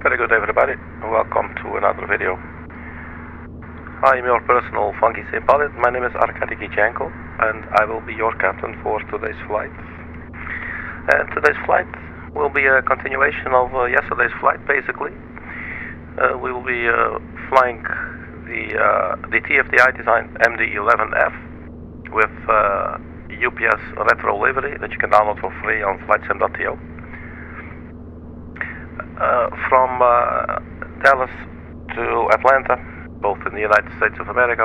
Very good, everybody. Welcome to another video. I'm your personal funky sim pilot. My name is Arkady Gidzenko, and I will be your captain for today's flight. And today's flight will be a continuation of yesterday's flight, basically. We will be flying the TFDi design MD-11F with UPS retro livery that you can download for free on flightsim.to. From Dallas to Atlanta, both in the United States of America,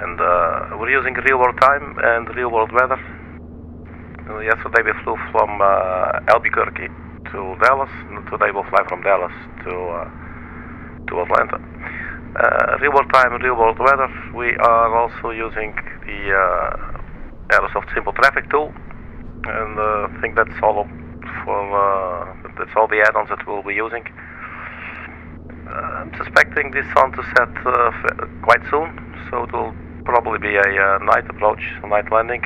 and we're using real-world time and real-world weather. Yesterday we flew from Albuquerque to Dallas, and today we'll fly from Dallas to Atlanta. Real-world time and real-world weather. We are also using the Aerosoft Simple Traffic tool, and I think that's all that's all the add-ons that we'll be using. I'm suspecting this on to set quite soon, so it will probably be a night approach, a night landing.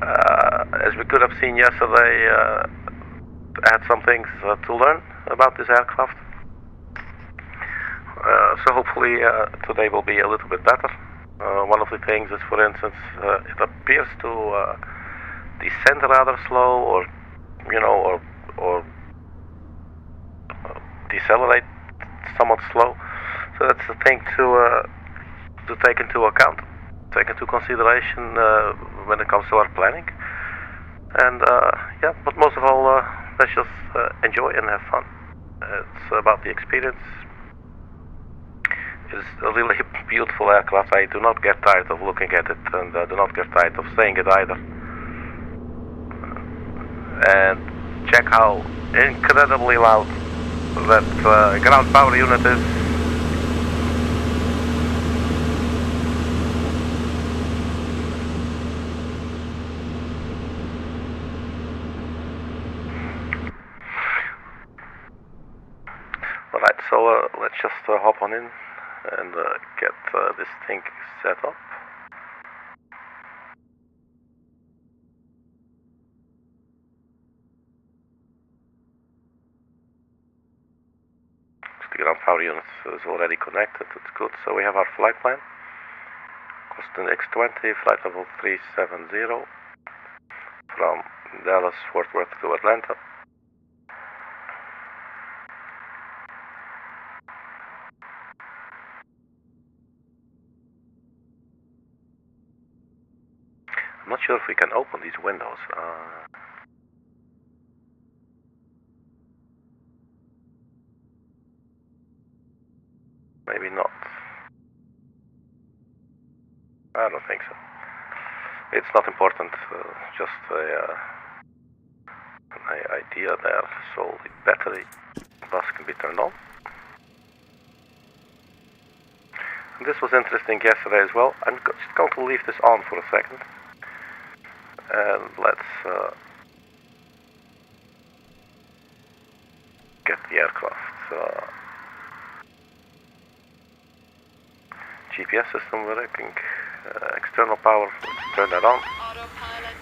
As we could have seen yesterday, I had some things to learn about this aircraft. So hopefully today will be a little bit better. One of the things is, for instance, it appears to descend rather slow, or decelerate somewhat slow. So that's the thing to take into account, take into consideration when it comes to our planning. And yeah, but most of all, let's just enjoy and have fun. It's about the experience. It's a really beautiful aircraft. I do not get tired of looking at it, and do not get tired of saying it either. And check how incredibly loud that ground power unit is. Alright, so let's just hop on in and get this thing set up. The ground power unit is already connected, it's good. So we have our flight plan. Costin X20, flight level 370 from Dallas, Fort Worth to Atlanta. I'm not sure if we can open these windows. Maybe not. I don't think so. It's not important, just an idea there. So the battery bus can be turned on. And this was interesting yesterday as well. I'm just going to leave this on for a second. And let's get the aircraft. GPS system working, external power, let's turn that on. Autopilot.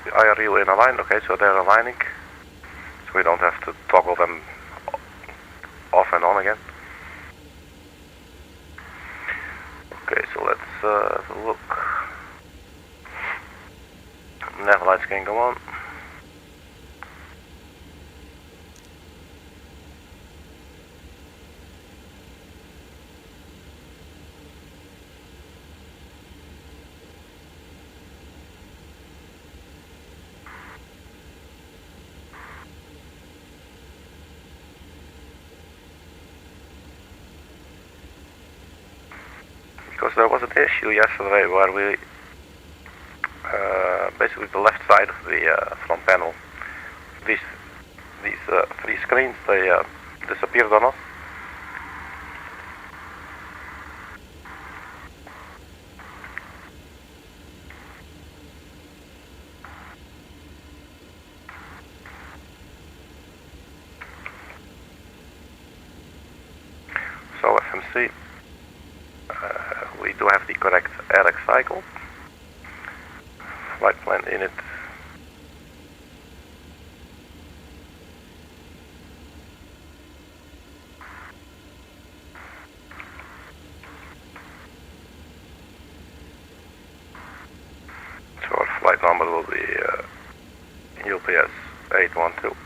The IRU in align, okay, so they're aligning, so we don't have to toggle them off and on again. Okay, so let's have a look. Nav lights can go on. Because there was an issue yesterday where we basically the left side of the front panel, these three screens, they disappeared on us. MC. We do have the correct RX cycle. Flight plan in it. So our flight number will be UPS 812.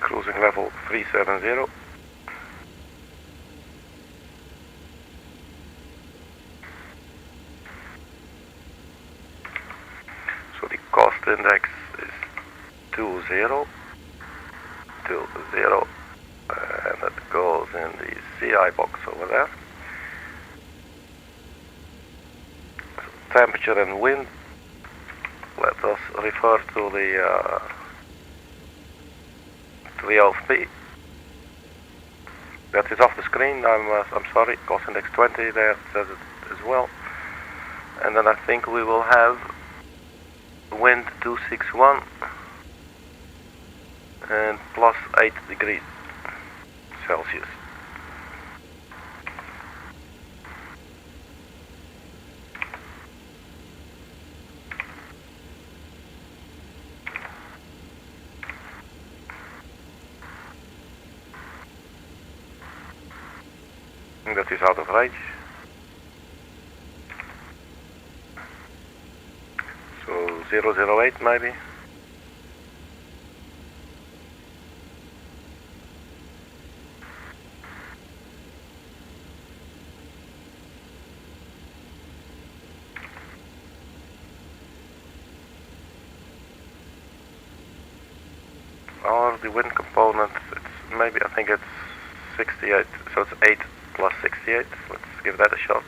Cruising level 370. So the cost index is 20, and it goes in the CI box over there. So temperature and wind, let us refer to the LFP. That is off the screen. I'm sorry. Cost index 20 there says it as well. And then I think we will have wind 261 and plus 8 degrees Celsius. That is out of range. So 008 maybe. Or the wind component, it's maybe, I think it's 68, so it's 8 plus 68. Let's give that a shot.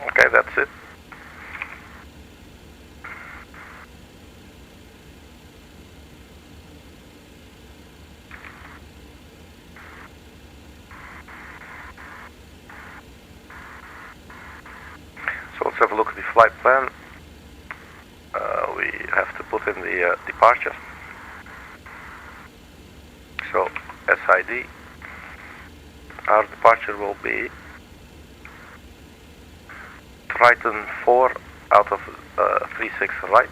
Okay, that's it. So let's have a look at the flight plan. We have to put in the departure. So SID, our departure will be Triton 4 out of 36 right.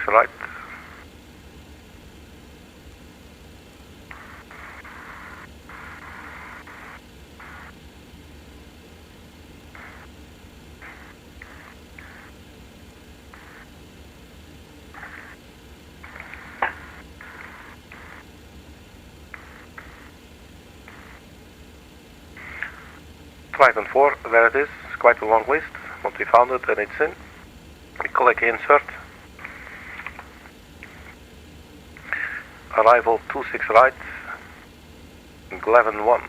Right. Triton 4, there it is. It's quite a long list. Once we found it and it's in, we click insert. Arrival 26 right, 11-1.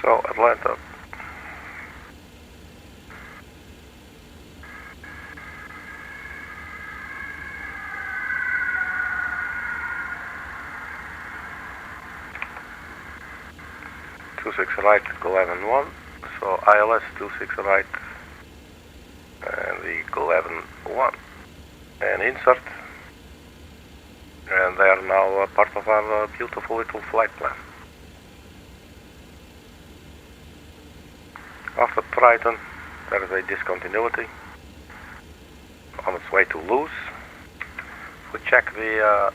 So Atlanta. Right, 11-1, so ILS 26 right, and the 11-1, and insert, and they are now part of our beautiful little flight plan. After Triton, there is a discontinuity on its way to loose. If we check the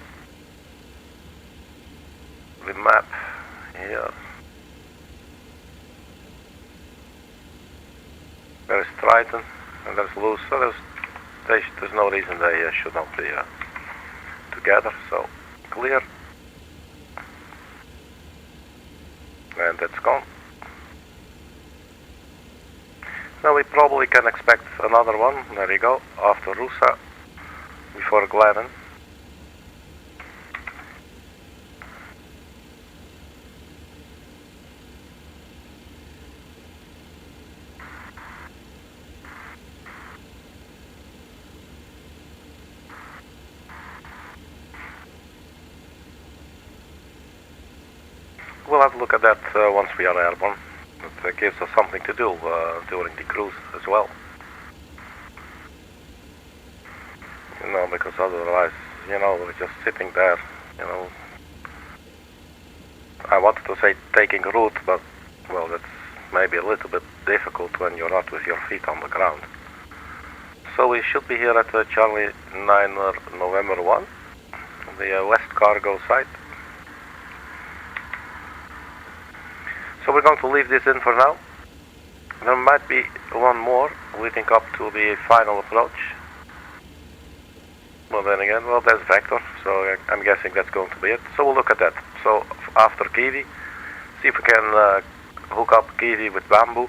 map, here. There's Triton and there's RUSSA. There's no reason they should not be together. So clear, and that's gone. Now we probably can expect another one. There you go. After RUSSA, before Glennon. We'll have a look at that once we are airborne. It gives us something to do during the cruise as well. You know, because otherwise, you know, we're just sitting there, you know. I wanted to say taking route, but, well, that's maybe a little bit difficult when you're not with your feet on the ground. So we should be here at Charlie 9 November 1, the West Cargo site. So we're going to leave this in for now. There might be one more leading up to the final approach. Well, then again, well, there's Vector, so I'm guessing that's going to be it. So we'll look at that. So after KD, see if we can hook up KD with bamboo,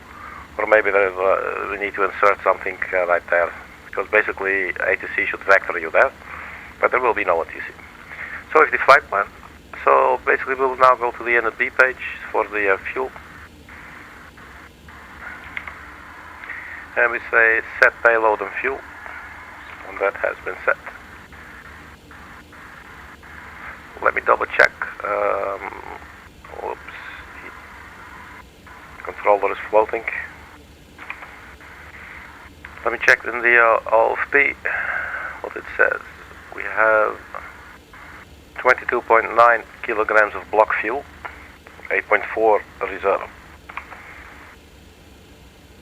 or maybe we need to insert something right there, because basically ATC should vector you there, but there will be no ATC. So if the flight plan. So basically we will now go to the NB page for the fuel. And we say set payload and fuel. And that has been set. Let me double check. Oops. The controller is floating. Let me check in the OFP what it says. We have 22.9 kilograms of block fuel, 8.4 reserve.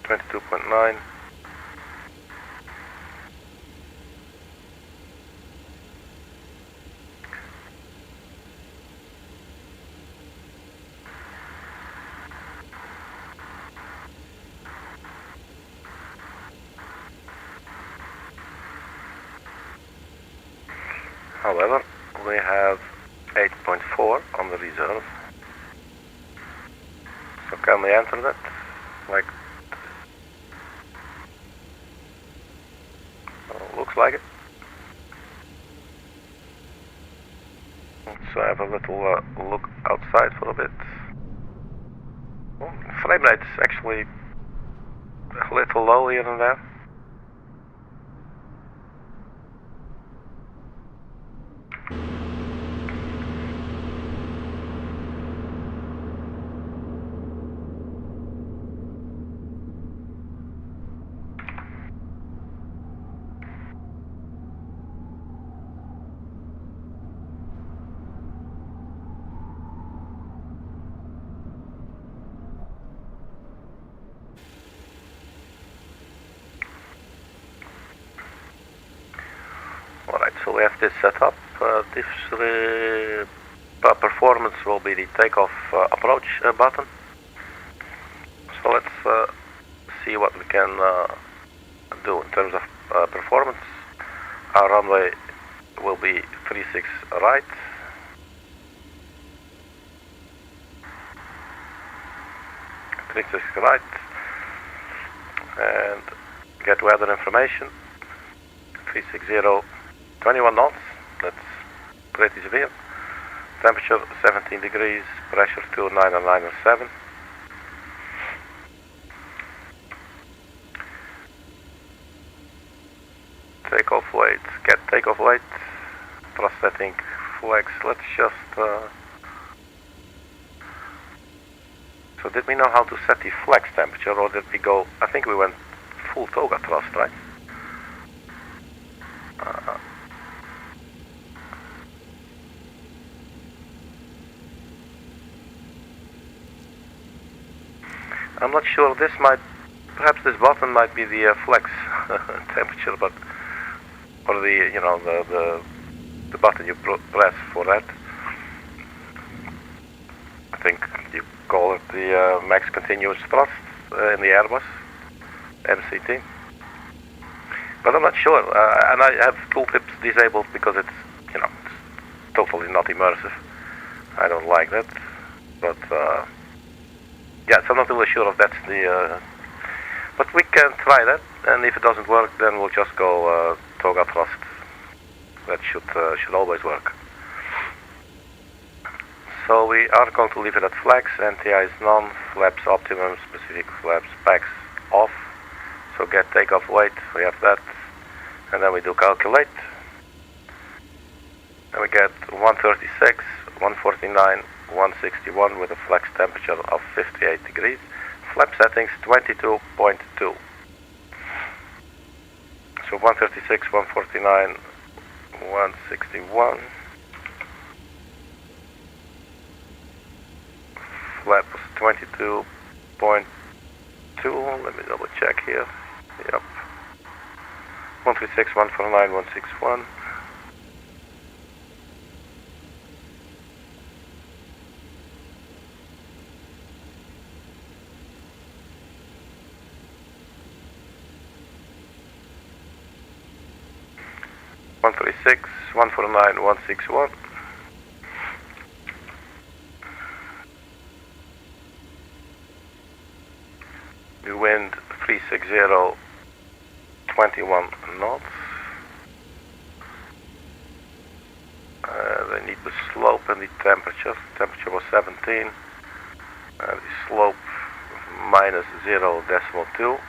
22.9. However, we have 8.4 on the reserve. So can we enter that? Like, looks like it. So I have a little look outside for a bit. Well, frame rate's actually a little low here and there. So we have this set up. This performance will be the takeoff approach button. So let's see what we can do in terms of performance. Our runway will be 36 right. Right, and get weather information. 360, 21 knots. That's pretty severe. Temperature 17 degrees. Pressure 2,997. Takeoff weight. Get takeoff weight. Thrust setting flex. Let's just. So did we know how to set the flex temperature, or did we go? I think we went full toga thrust, right? I'm not sure. This might, perhaps this button might be the flex temperature, but or the the button you press for that. think you call it the max continuous thrust in the Airbus, MCT. But I'm not sure, and I have tooltips disabled because it's, it's totally not immersive. I don't like that, but yeah, so I'm not really sure if that's the, but we can try that, and if it doesn't work, then we'll just go toga thrust. That should always work. So we are going to leave it at flex, NTI is none, flaps optimum, specific flaps packs off. So get takeoff weight, we have that, and then we do calculate. And we get 136, 149, 161 with a flex temperature of 58 degrees. Flap settings 22.2. So 136, 149, 161. Flap was 22.2. Let me double check here. Yep. 136, 149, 161. One 149, 161. The wind 360, 21 knots. They need the slope and the temperature. Temperature was 17. The slope minus 0.2.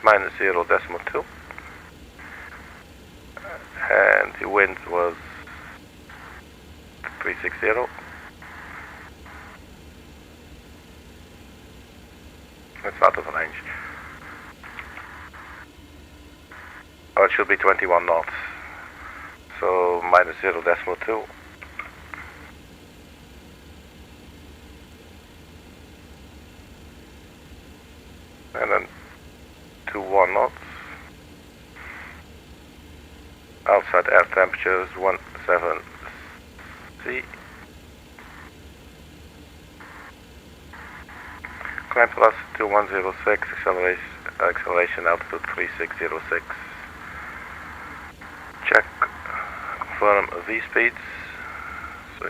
Minus 0.2. And the wind was 360. That's out of range. Oh, it should be 21 knots. So minus 0.2. And then 21 knots. Outside air temperature is 17 C. Climb thrust 2106, acceleration altitude 3606. Check, confirm V speeds. So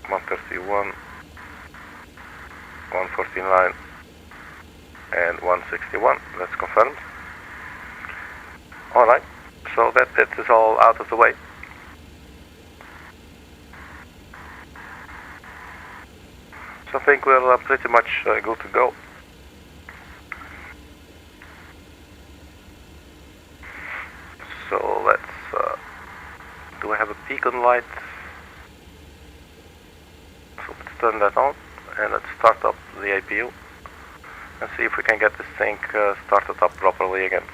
131, 149, and 161. That's confirmed. Alright, so that bit is all out of the way. So I think we're pretty much good to go. So let's, do I have a beacon light? So let's turn that on and let's start up the APU and see if we can get this thing started up properly again.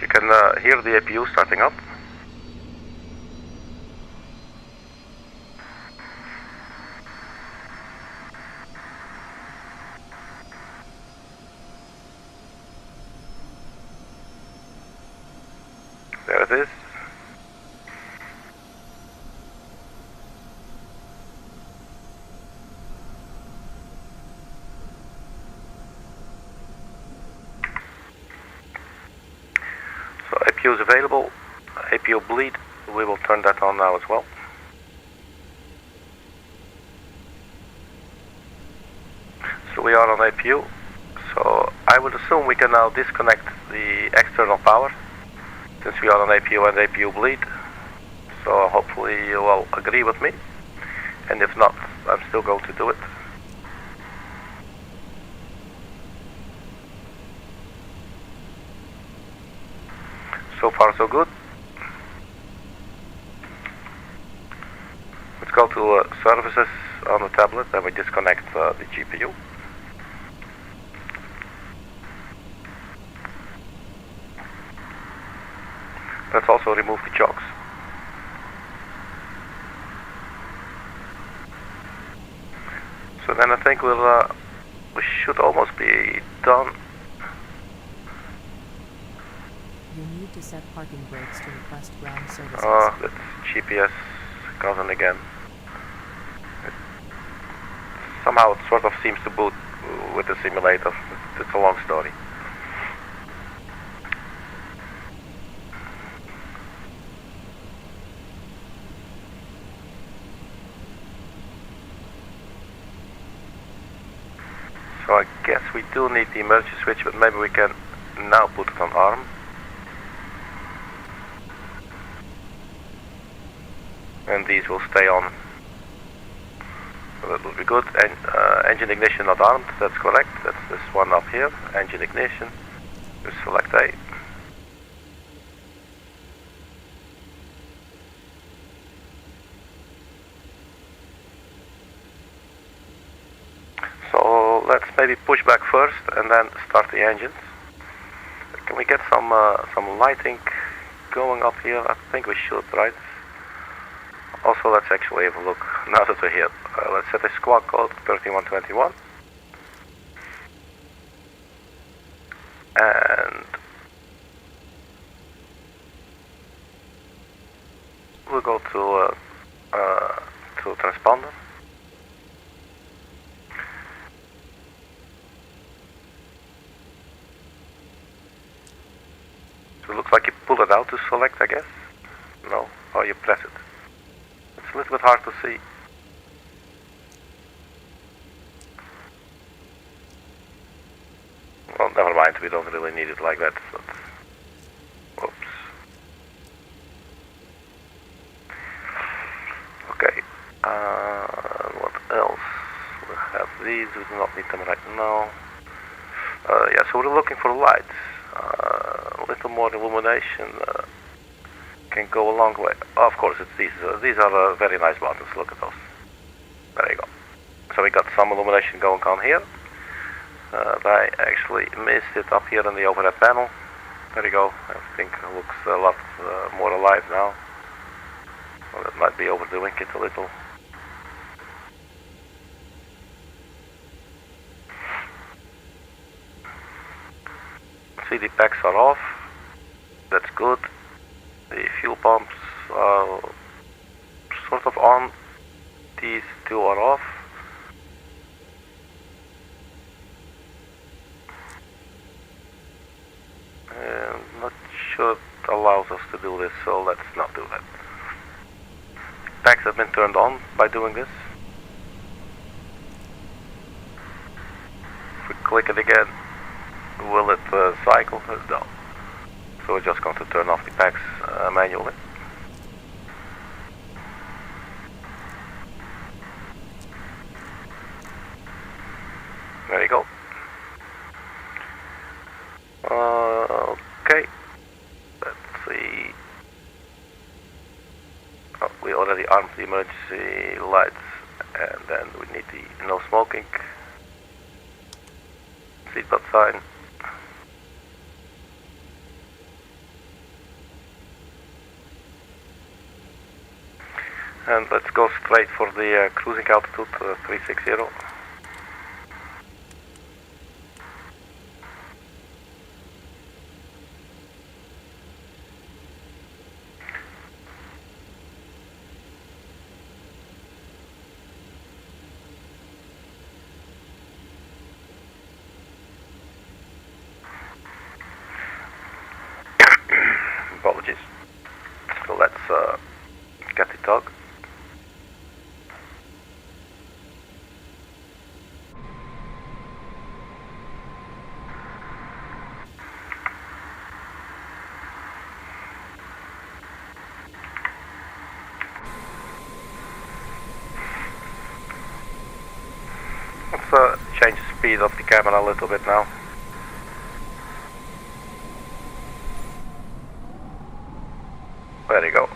You can hear the APU starting up. There it is. So APU is available. APU bleed, we will turn that on now as well. So we are on APU. So I would assume we can now disconnect the external power, since we are on APU and APU bleed. So hopefully you will agree with me, and if not, I'm still going to do it. So far so good. Let's go to services on the tablet and we disconnect the GPU. Let's also remove the chokes. So then I think we should almost be done. You need to set parking brakes to request ground services. Oh, that's GPS cousin again. Somehow it sort of seems to boot with the simulator. It's a long story. So I guess we do need the emergency switch, but maybe we can now put it on arm. And these will stay on. So that will be good. And engine ignition not armed, that's correct. That's this one up here. Engine ignition. Just select A. So let's maybe push back first and then start the engines. Can we get some lighting going up here? I think we should, right? Also, let's actually have a look now that we're here. Let's set a squawk code 3121. And we'll go to transponder. So it looks like you pull it out to select, I guess. No, or you press it. It's a little bit hard to see. Well, never mind, we don't really need it like that. But... Oops. Okay. What else? We have these, we do not need them right now. Yeah, so we're looking for lights. A little more illumination can go a long way. Oh, of course, it's these. These are very nice buttons. Look at those. There you go. So we got some illumination going on here. I actually missed it up here in the overhead panel. There you go. Everything looks a lot more alive now. Well, that might be overdoing it a little. CD packs are off. That's good. The fuel pumps are sort of on. These two are off. I'm not sure it allows us to do this, so let's not do that. Packs have been turned on by doing this. If we click it again, will it cycle? No. So we're just going to turn off the packs manually. There you go. Okay. Let's see. Oh, we already armed the emergency lights, and then we need the no smoking seatbelt sign. And let's go straight for the cruising altitude 360. Apologies. So let's get the tug. Let's change the speed of the camera a little bit now. There you go.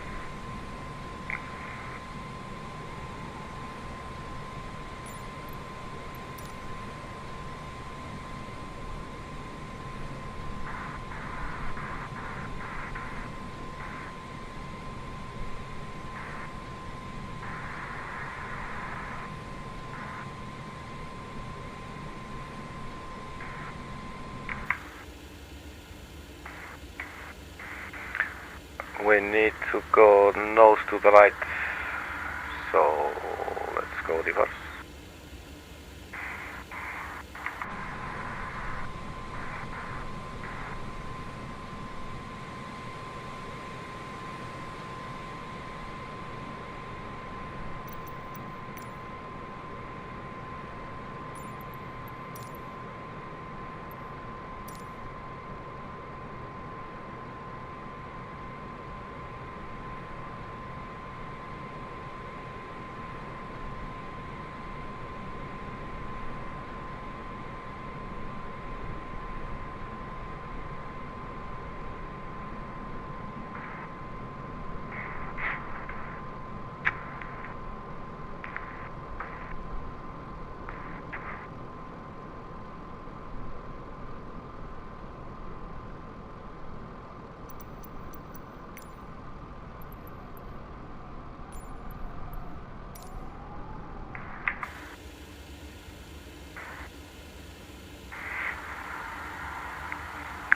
We need to go nose to the right, so let's go reverse.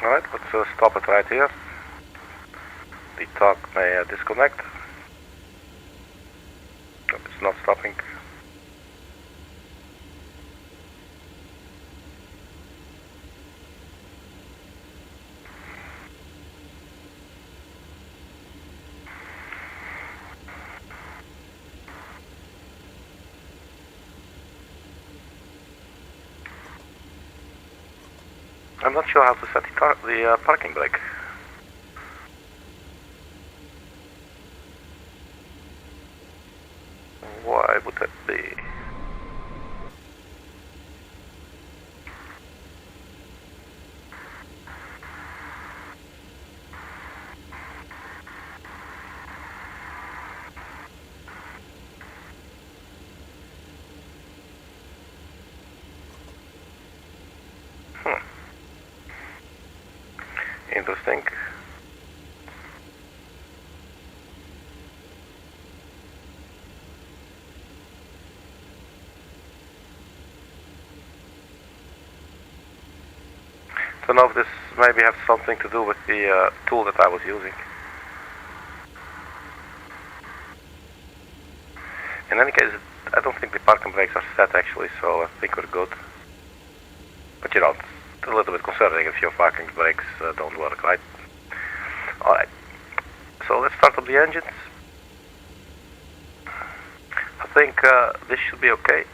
Alright, let's stop it right here. The talk may disconnect. Nope, it's not stopping. I'm not sure how to set the parking brake. Why would that be? Interesting. Don't know if this maybe has something to do with the tool that I was using. In any case, I don't think the parking brakes are set actually, so I think we're good. But you know, it's a little bit concerning if your parking brakes don't work, right? Alright, so let's start up the engines. I think this should be okay.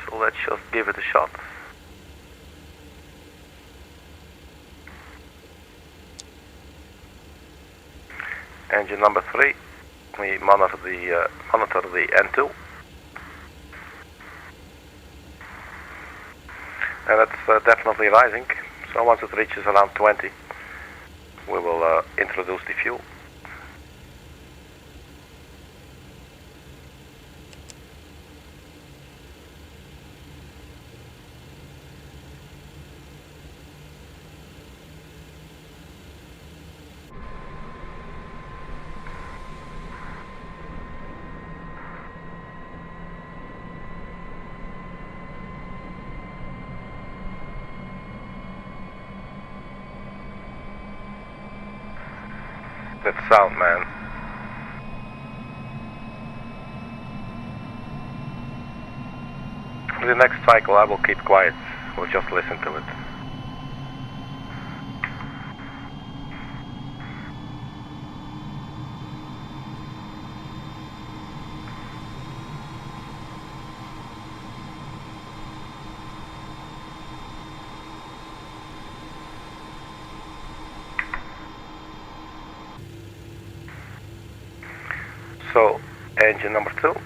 So let's just give it a shot. Engine number 3, we monitor the N2. And it's definitely rising, so once it reaches around 20, we will introduce the fuel. That sound, man. For the next cycle I will keep quiet, we'll just listen to it. So, engine number 2.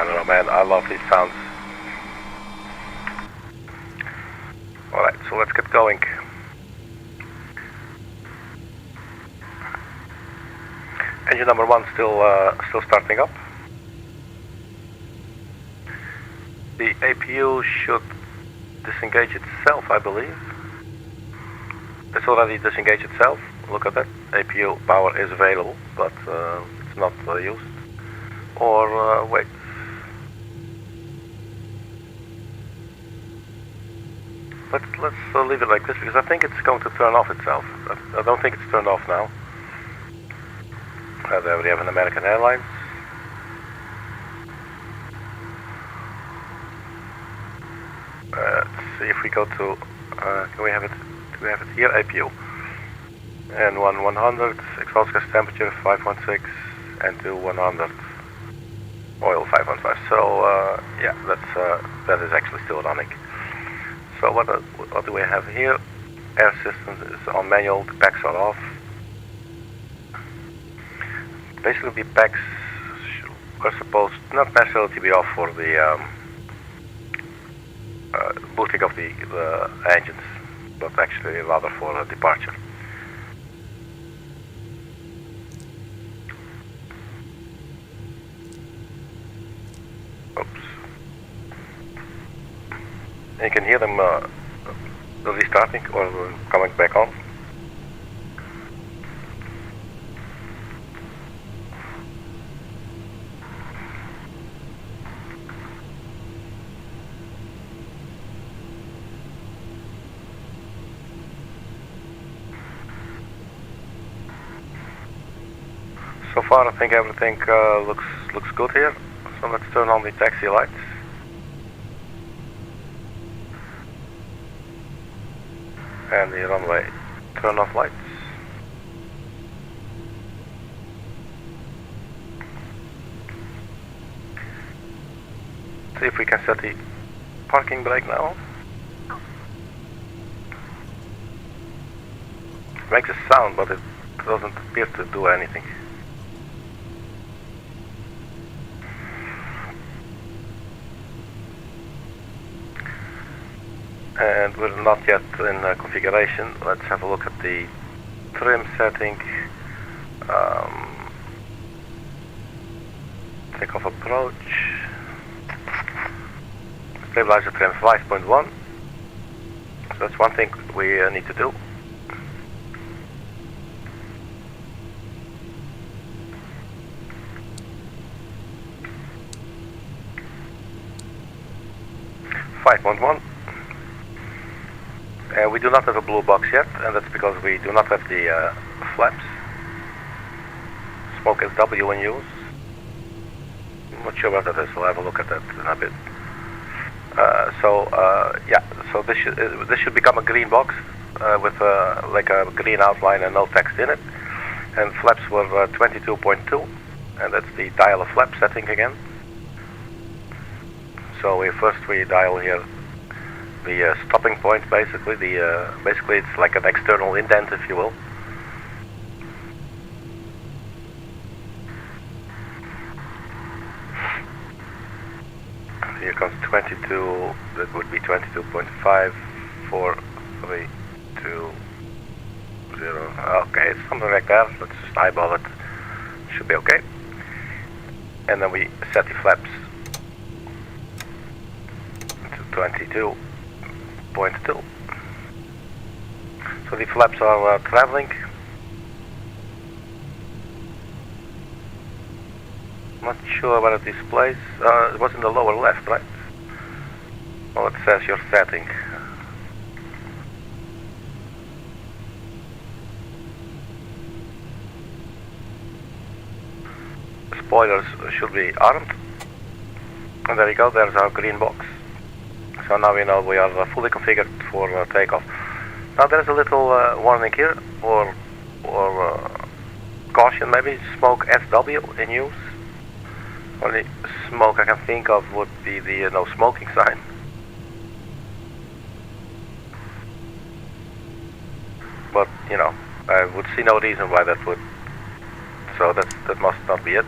I don't know, man, I love these sounds. Alright, so let's get going. Engine number 1 still starting up. The APU should disengage itself, I believe. It's already disengaged itself. Look at that. APU power is available, but it's not used. Or wait. Let's leave it like this because I think it's going to turn off itself. I don't think it's turned off now. There we have an American Airlines. Let's see if we go to. Can we have it? Do we have it here? APU. And 100 exhaust gas temperature 5.6 and 100 oil 5.5. So yeah, that is actually still running. So what do we have here? Air systems is on manual. The packs are off. Basically, the packs are supposed not necessarily to be off for the boosting of the engines, but actually rather for departure. Oops. And you can hear them restarting or coming back on. So far, I think everything looks good here. So let's turn on the taxi lights. And the runway turn off lights. See if we can set the parking brake now. It makes a sound, but it doesn't appear to do anything. And we're not yet in configuration. Let's have a look at the trim setting. Takeoff approach. Stabilizer trim 5.1. So that's one thing we need to do. We do not have a blue box yet, and that's because we do not have the flaps. Smoke SW in use. I'm not sure what that is. We'll have a look at that in a bit. Yeah, so this should become a green box with like a green outline and no text in it. And flaps were 22.2, and that's the dial a flap setting again. So we dial here the stopping point, basically. Basically it's like an external indent, if you will. Here comes 22. That would be 22.5, 4, 3, 2, 0. Okay, it's something like that. Let's just eyeball it. Should be okay. And then we set the flaps to 22.2. So the flaps are traveling. Not sure what it displays. It was in the lower left, right? Well, it says your setting. Spoilers should be armed. And there you go, there's our green box. So now we know we are fully configured for takeoff. Now there's a little warning here, or caution maybe, smoke SW in use. Only smoke I can think of would be the no smoking sign. But, you know, I would see no reason why that would, so that must not be it.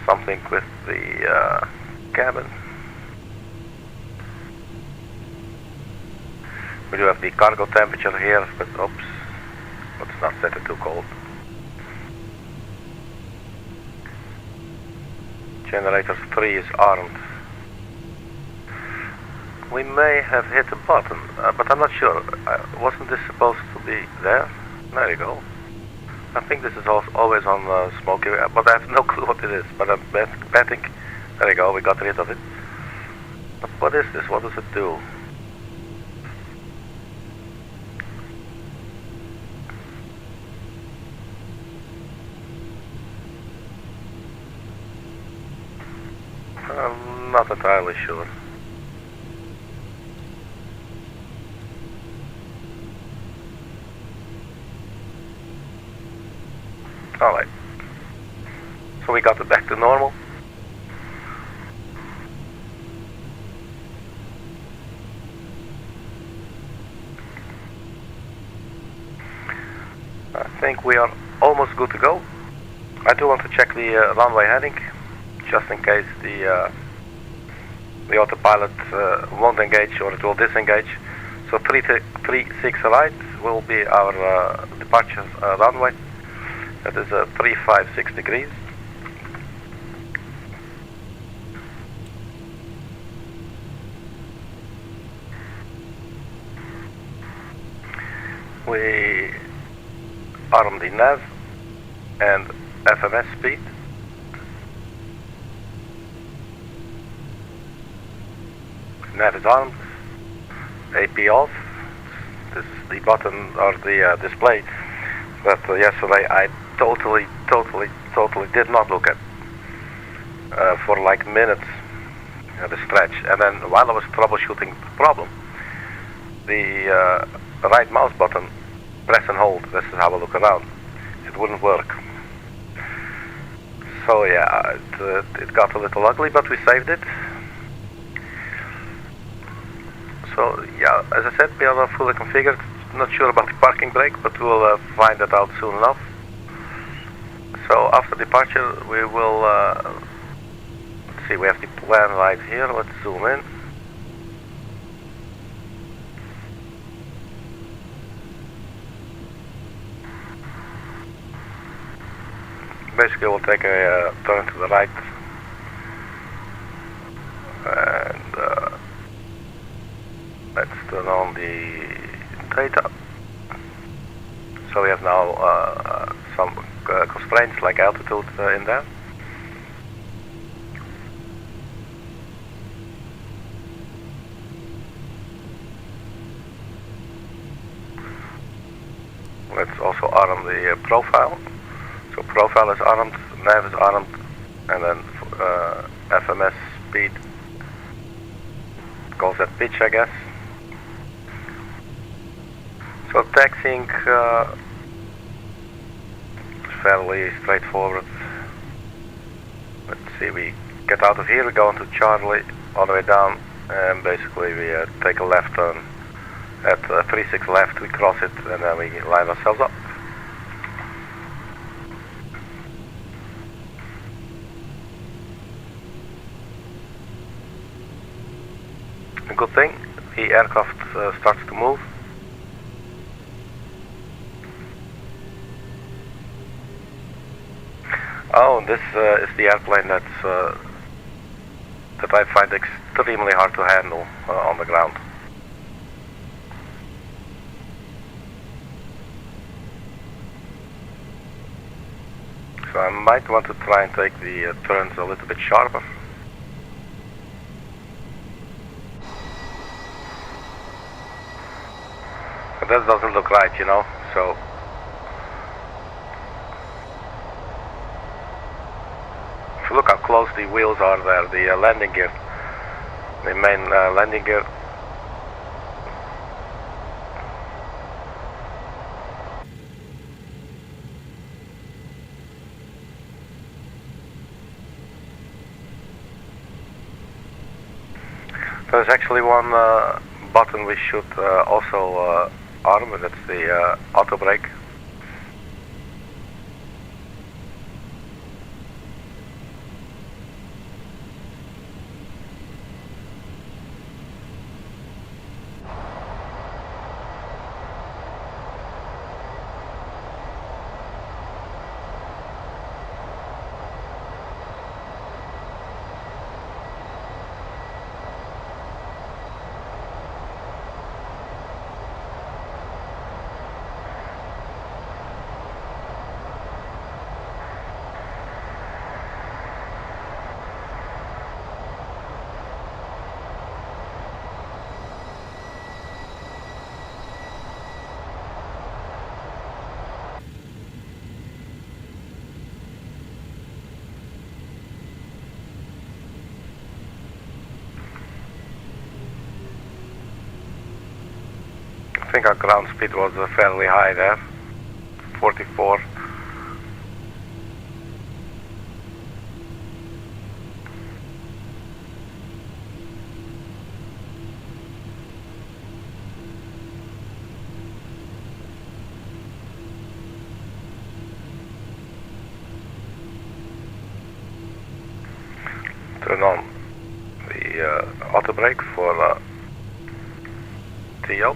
something with the cabin. We do have the cargo temperature here, but oops, let's not set it too cold. Generator 3 is armed. We may have hit a button, but I'm not sure. Wasn't this supposed to be there? There you go. I think this is always on smoky, but I have no clue what it is. But I'm betting. There you go, we got rid of it. But what is this? What does it do? I'm not entirely sure. Alright. So we got it back to normal. I think we are almost good to go. I do want to check the runway heading, just in case the autopilot won't engage or it will disengage. So 36 right will be our departure runway. That is 356 degrees. We arm the nav and FMS speed. Nav is armed. AP off. This is the button or the display that yesterday I totally did not look at for like minutes at a stretch. And then while I was troubleshooting the problem, the right mouse button, press and hold, this is how I look around, it wouldn't work. So yeah, it got a little ugly, but we saved it. So yeah, as I said, we are fully configured. Not sure about the parking brake, but we'll find that out soon enough. So after departure, we will, let's see, we have the plan right here. Let's zoom in. Basically, we'll take a turn to the right, and let's turn on the data. So we have now some constraints like altitude in there. Let's also arm the profile. So profile is armed, nav is armed, and then FMS speed calls that pitch, I guess. So taxiing is fairly straightforward. Let's see, we get out of here, we go into Charlie, all the way down, and basically we take a left turn. At 36 left, we cross it, and then we line ourselves up. A good thing, the aircraft starts to move. Oh, this is the airplane that I find extremely hard to handle on the ground. So I might want to try and take the turns a little bit sharper. But that doesn't look right, you know, so... If you look how close the wheels are there, the landing gear, the main landing gear. There's actually one button we should also arm, and that's the auto brake. think our ground speed was fairly high there, 44. Turn on the auto brake for TL.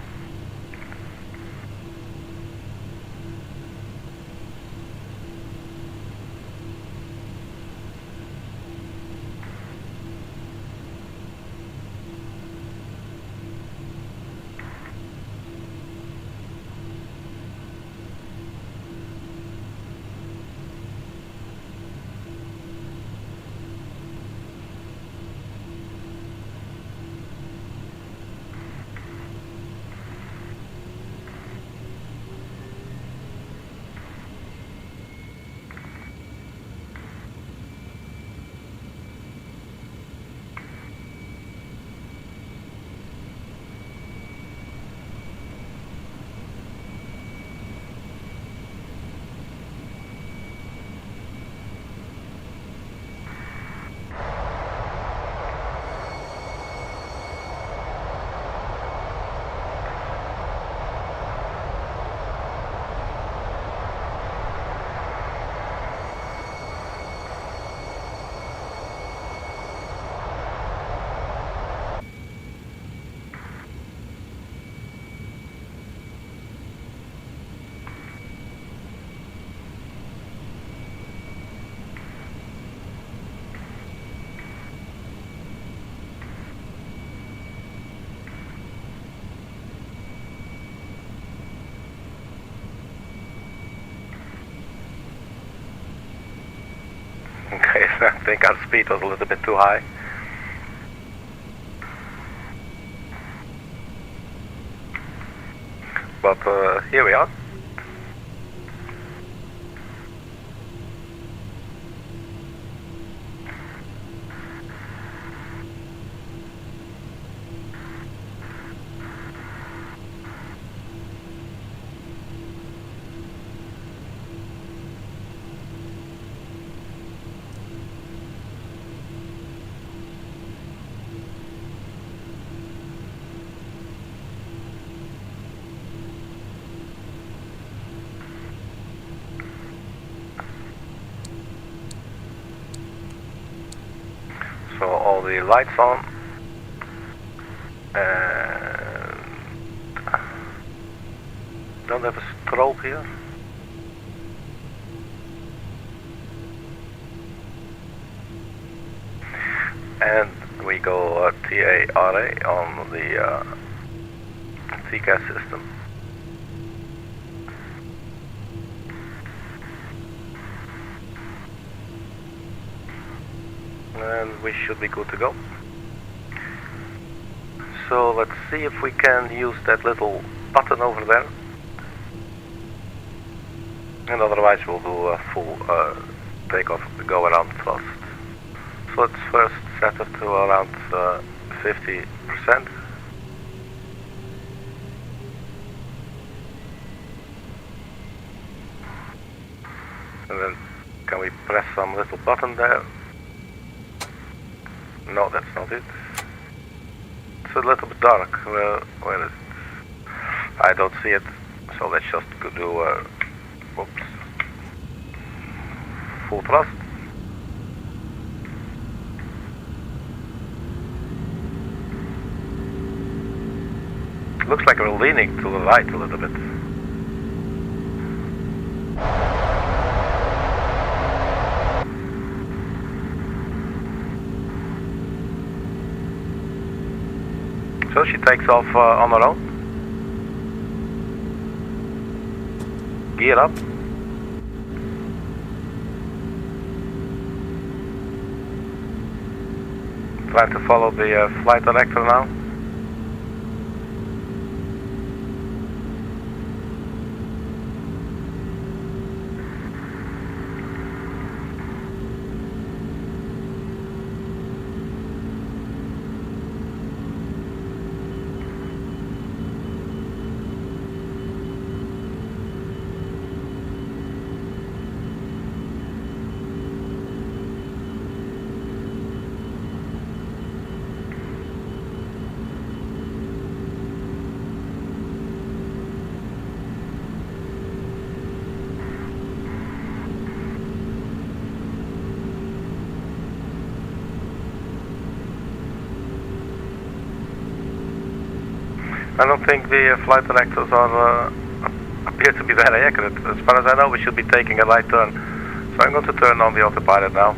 Okay, so I think our speed was a little bit too high. But here we are. So all the lights on, and don't have a strobe here. And we go TARA on the TCAS system. And we should be good to go. So let's see if we can use that little button over there. And otherwise we'll do a full takeoff, go around thrust. So let's first set it to around 50%. And then can we press some little button there? No, that's not it. It's a little bit dark. Where is it? I don't see it. So let's just do whoops, full thrust. Looks like we're leaning to the right a little bit. So she takes off on her own. Gear up. Try to follow the flight director now. I don't think the flight directors are appear to be very accurate. As far as I know, we should be taking a right turn. So I'm going to turn on the autopilot now.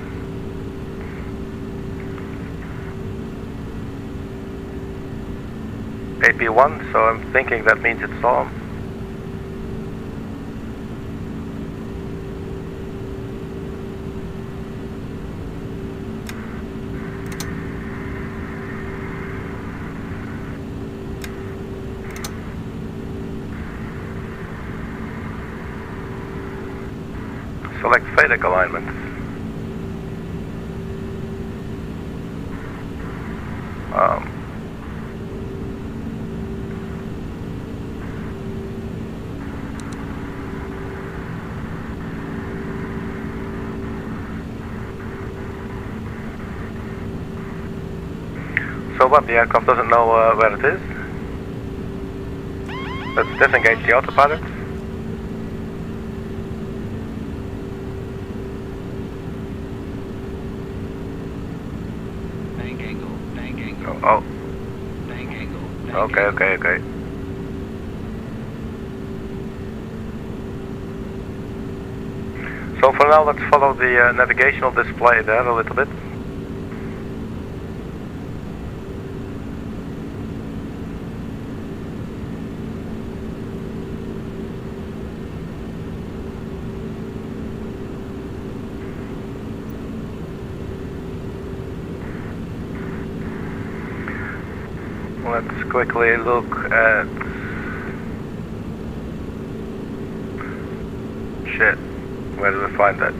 AP1, so I'm thinking that means it's on. Select FADEC alignment. So what, the aircraft doesn't know where it is? Let's disengage the autopilot. Oh. Okay. So for now, let's follow the navigational display there a little bit. Let's quickly look at... Shit, where do we find that?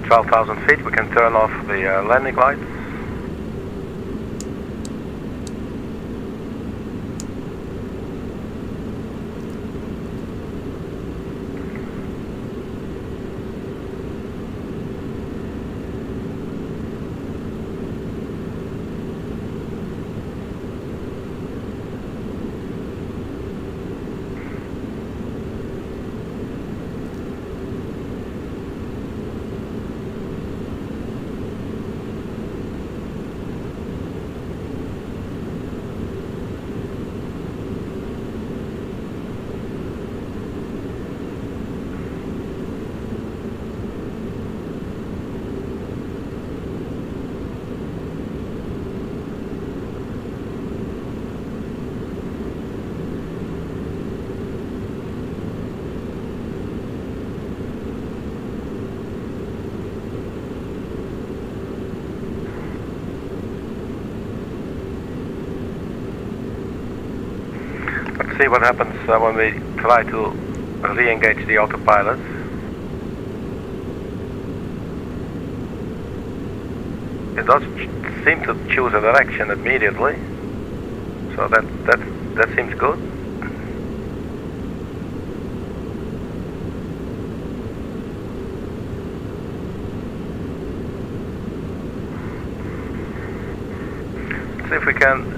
...12,000 feet, we can turn off the landing lights. See what happens when we try to re-engage the autopilot. It does seem to choose a direction immediately, so that seems good. Let's see if we can.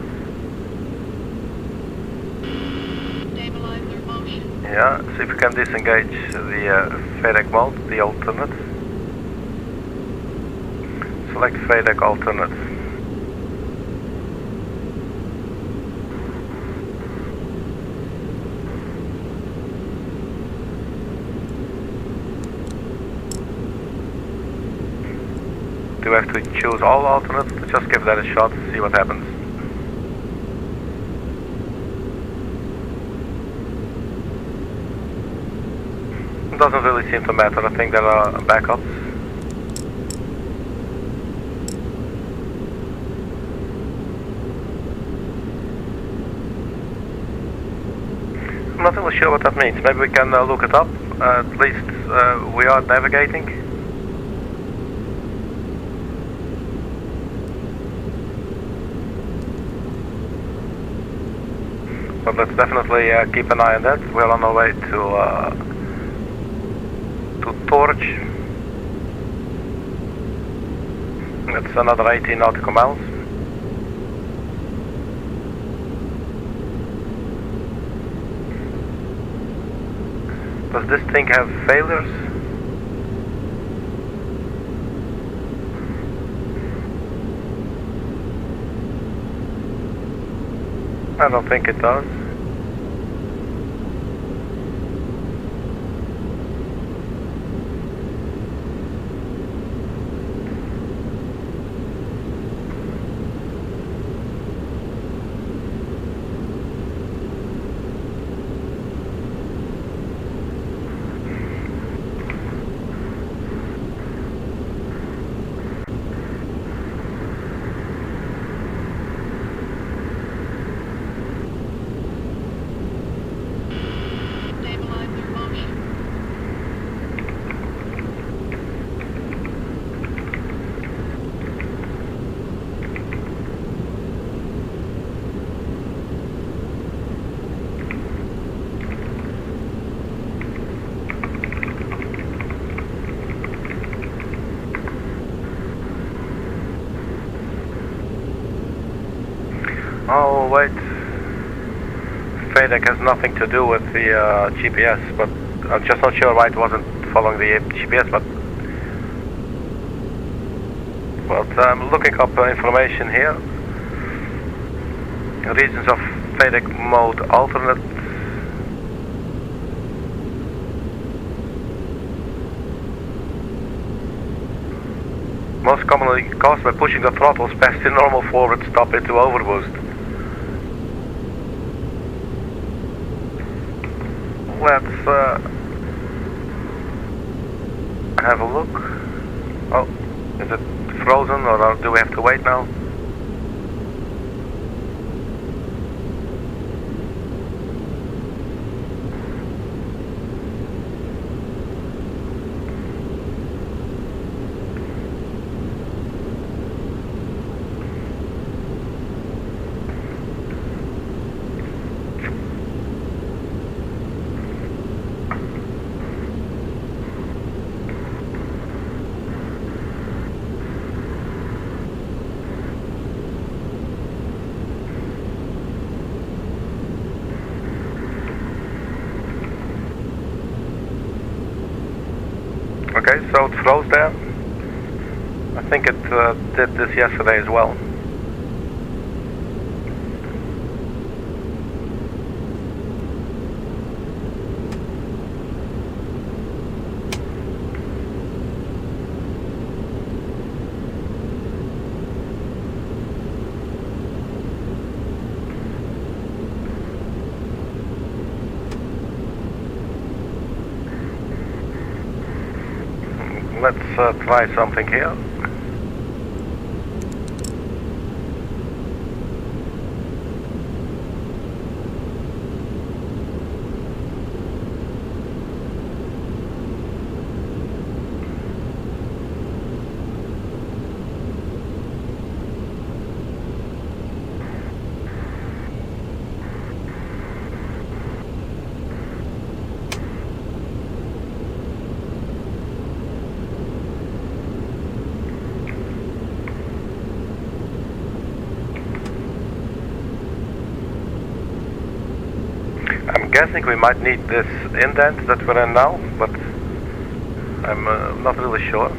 Yeah, see if we can disengage the FADEC mode, the alternate. Select FADEC alternate. Do we have to choose all alternates? Just give that a shot, see what happens. Doesn't really seem to matter. I think there are backups. I'm not really sure what that means. Maybe we can look it up. At least we are navigating. but let's definitely keep an eye on that. We're on our way to Torch. That's another 18 nautical miles. Does this thing have failures? I don't think it does. Oh wait, FADEC has nothing to do with the GPS, but I'm just not sure why it wasn't following the GPS, but I'm looking up information here. Regions of FADEC mode alternate. Most commonly caused by pushing the throttles past the normal forward stop into overboost. Let's have a look. Oh, is it frozen or do we have to wait now? Okay, so it froze there. I think it did this yesterday as well. Let's try something here. I'm guessing we might need this indent that we're in now, but I'm not really sure.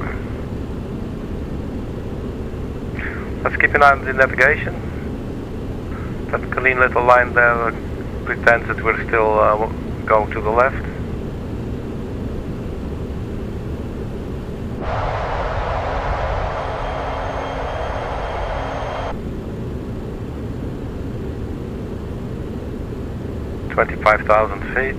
Let's keep an eye on the navigation. That clean little line there pretends that we're still going to the left. $25,000 feet.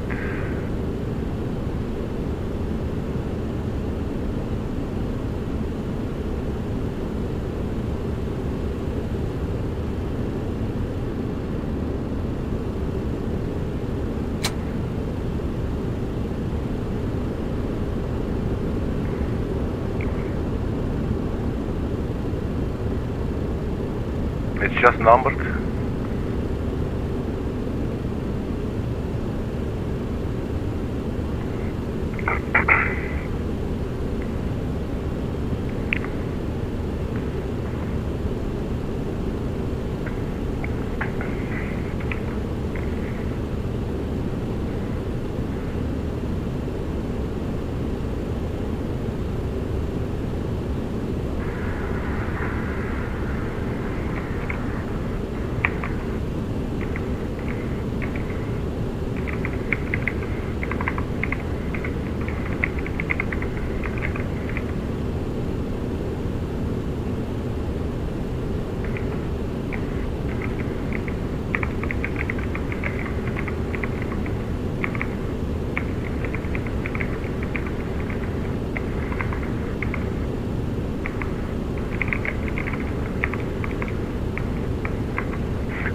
It's just numbered.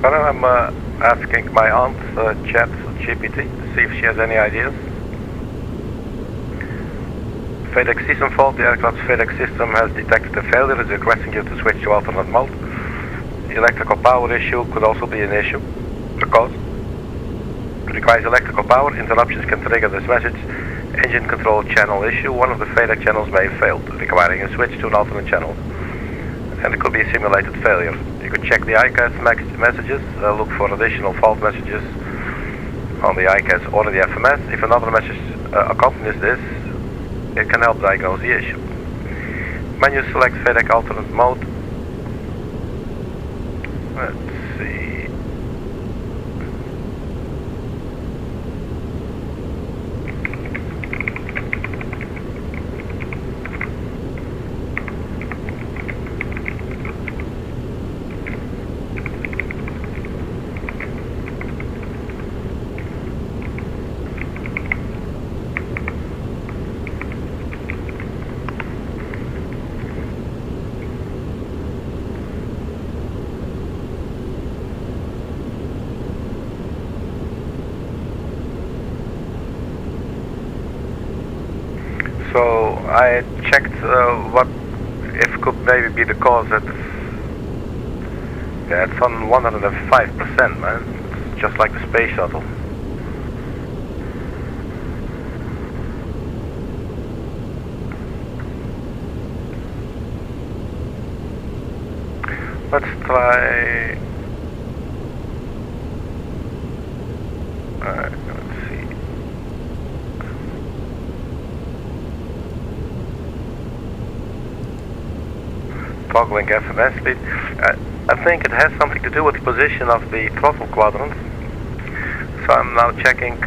Connor, I'm asking my aunt, Chat GPT, to see if she has any ideas. FedEx system fault. The aircraft's FedEx system has detected a failure. It's requesting you to switch to alternate mode. Electrical power issue could also be an issue. Because it requires electrical power. Interruptions can trigger this message. Engine control channel issue. One of the FedEx channels may have failed, requiring a switch to an alternate channel. And it could be a simulated failure. You could check the ICAS messages, look for additional fault messages on the ICAS or the FMS. If another message accompanies this, it can help diagnose the issue. Menu select FedEx alternate mode. Let's see. So I checked what if could maybe be the cause. That yeah, it's on 105%, man. It's just like the space shuttle. Let's try. Let's see. Toggling FMS speed. I think it has something to do with the position of the throttle quadrant. So I'm now checking,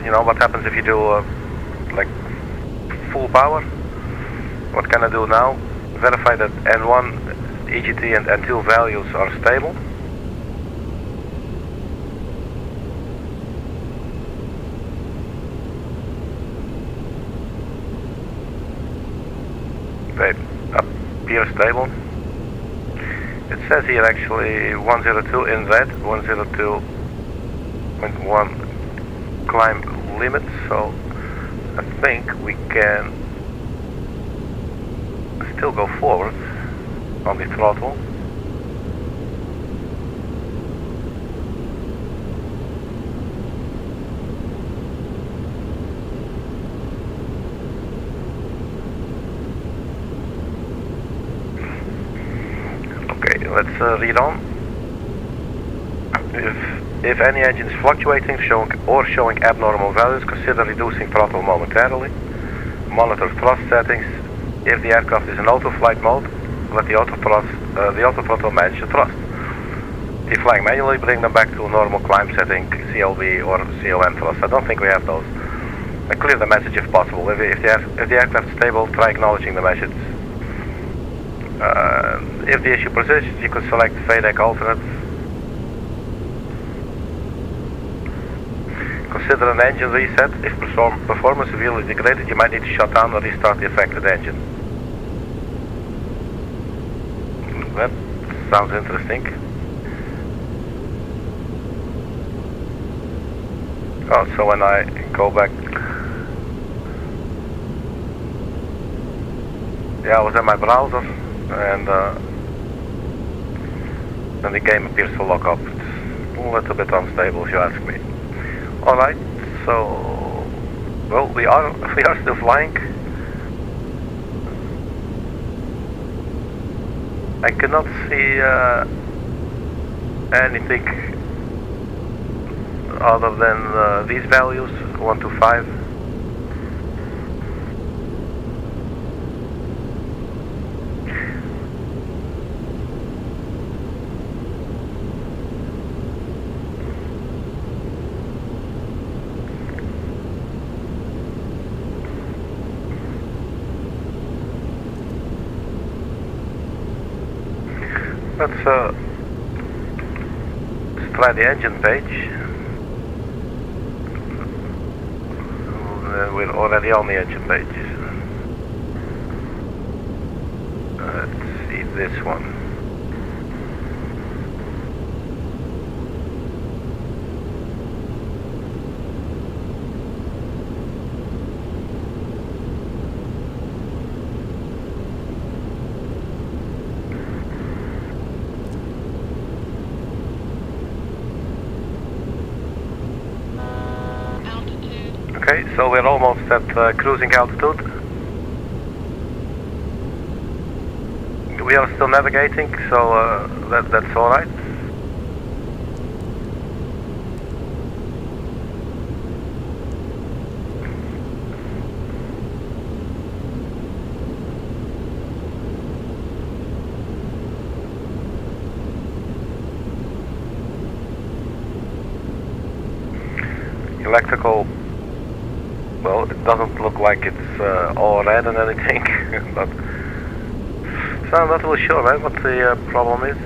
you know, what happens if you do like full power. What can I do now? Verify that N1, EGT and N2 values are stable. They appear stable. It says here actually 102 in red, 102.1 climb limit, so I think we can still go forward on the throttle. Okay, let's read on. If any engine is fluctuating, showing abnormal values, consider reducing throttle momentarily. Monitor thrust settings. If the aircraft is in auto-flight mode, let the auto-throttle manage the thrust. If flying manually, bring them back to normal climb setting, CLB or CON thrust. I don't think we have those. And clear the message if possible. If the aircraft is stable, try acknowledging the message. If the issue persists, you could select FedEx alternate. Consider an engine reset. If performance severely degraded, you might need to shut down or restart the affected engine. That sounds interesting. Oh, so when I go back... Yeah, I was in my browser and then the game appears to lock up. It's a little bit unstable if you ask me. Alright, so... Well, we are still flying. I cannot see anything other than these values, 1 to 5. Let's try the engine page. We're already on the engine page. Let's see this one. Okay, so we're almost at cruising altitude. We are still navigating, so that's alright. Electrical, well, it doesn't look like it's all red and anything, but so I'm not really sure, man, what the problem is.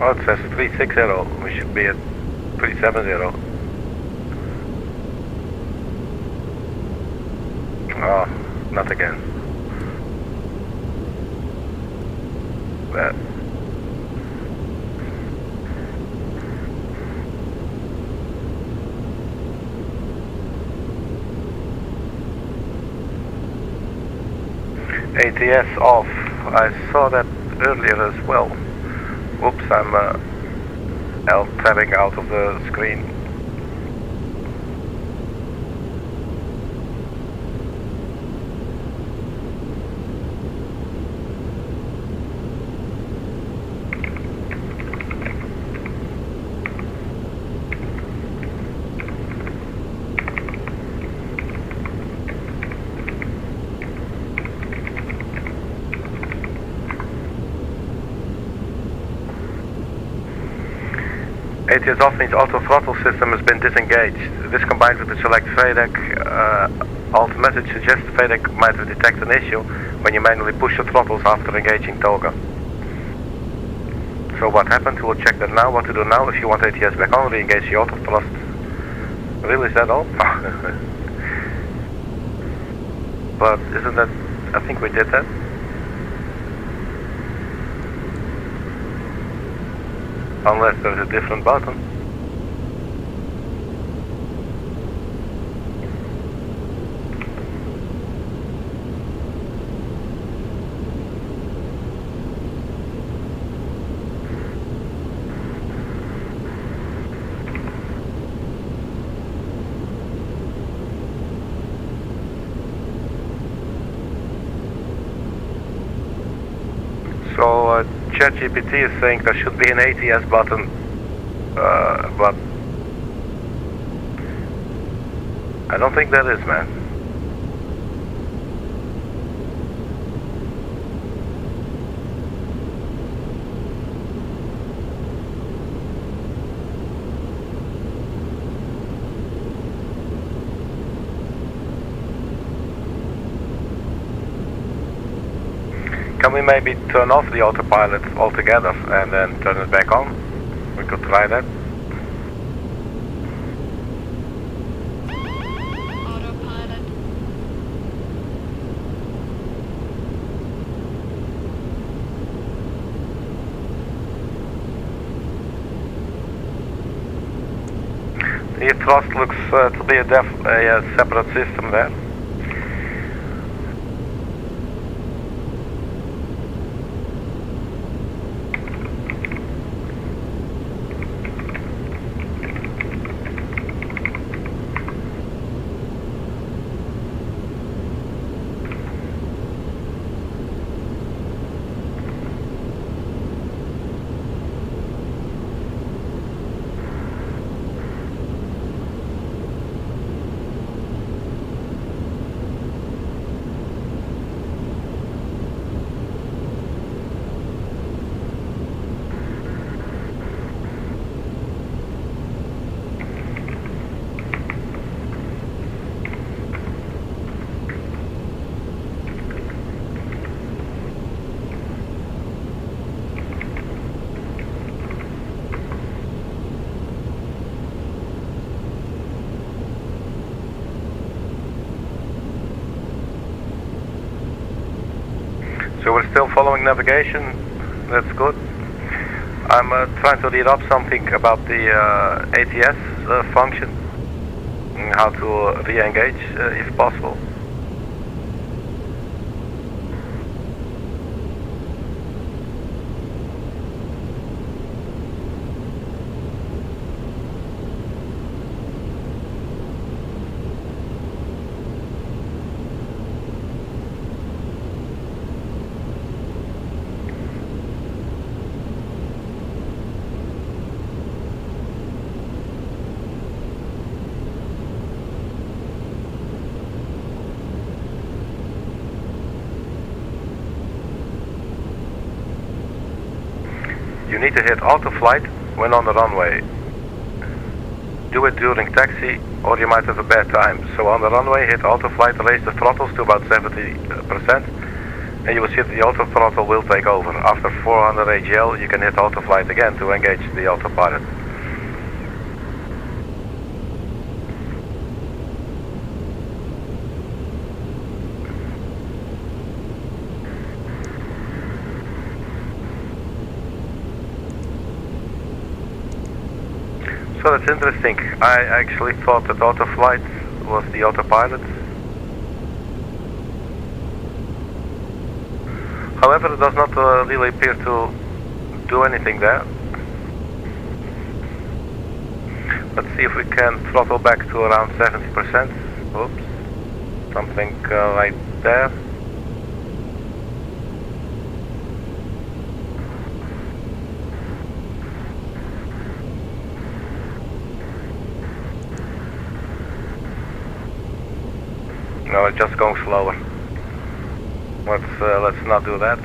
Oh, it says 360. We should be at 370. Oh, not again. Bad. ATS off. I saw that earlier as well. Oops, I'm tabbing out of the screen. ATS off means auto throttle system has been disengaged. This combined with the select FADEC alt message suggests the FADEC might have detected an issue when you manually push the throttles after engaging toga. So what happened? We'll check that now. What to do now? If you want ATS back on, re-engage the auto thrust. Really, is that all? But isn't that... I think we did that. Unless there's a different button. So ChatGPT is saying there should be an ATS button, but I don't think there is, man. Can we maybe turn off the autopilot altogether and then turn it back on? We could try that. Autopilot. The thrust looks to be a separate system there. So we're still following navigation. That's good. I'm trying to read up something about the ATS function and how to re-engage if possible. You need to hit auto flight when on the runway. Do it during taxi or you might have a bad time. So on the runway, hit auto flight, raise the throttles to about 70% and you will see that the auto throttle will take over. After 400 AGL you can hit auto flight again to engage the autopilot. So that's interesting. I actually thought that autoflight was the autopilot. However, it does not really appear to do anything there. Let's see if we can throttle back to around 70%. Oops, something right there. No, it's just going slower. Let's not do that.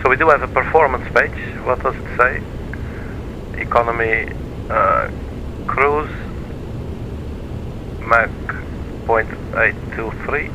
So we do have a performance page. What does it say? Economy, cruise, Mach 0.823.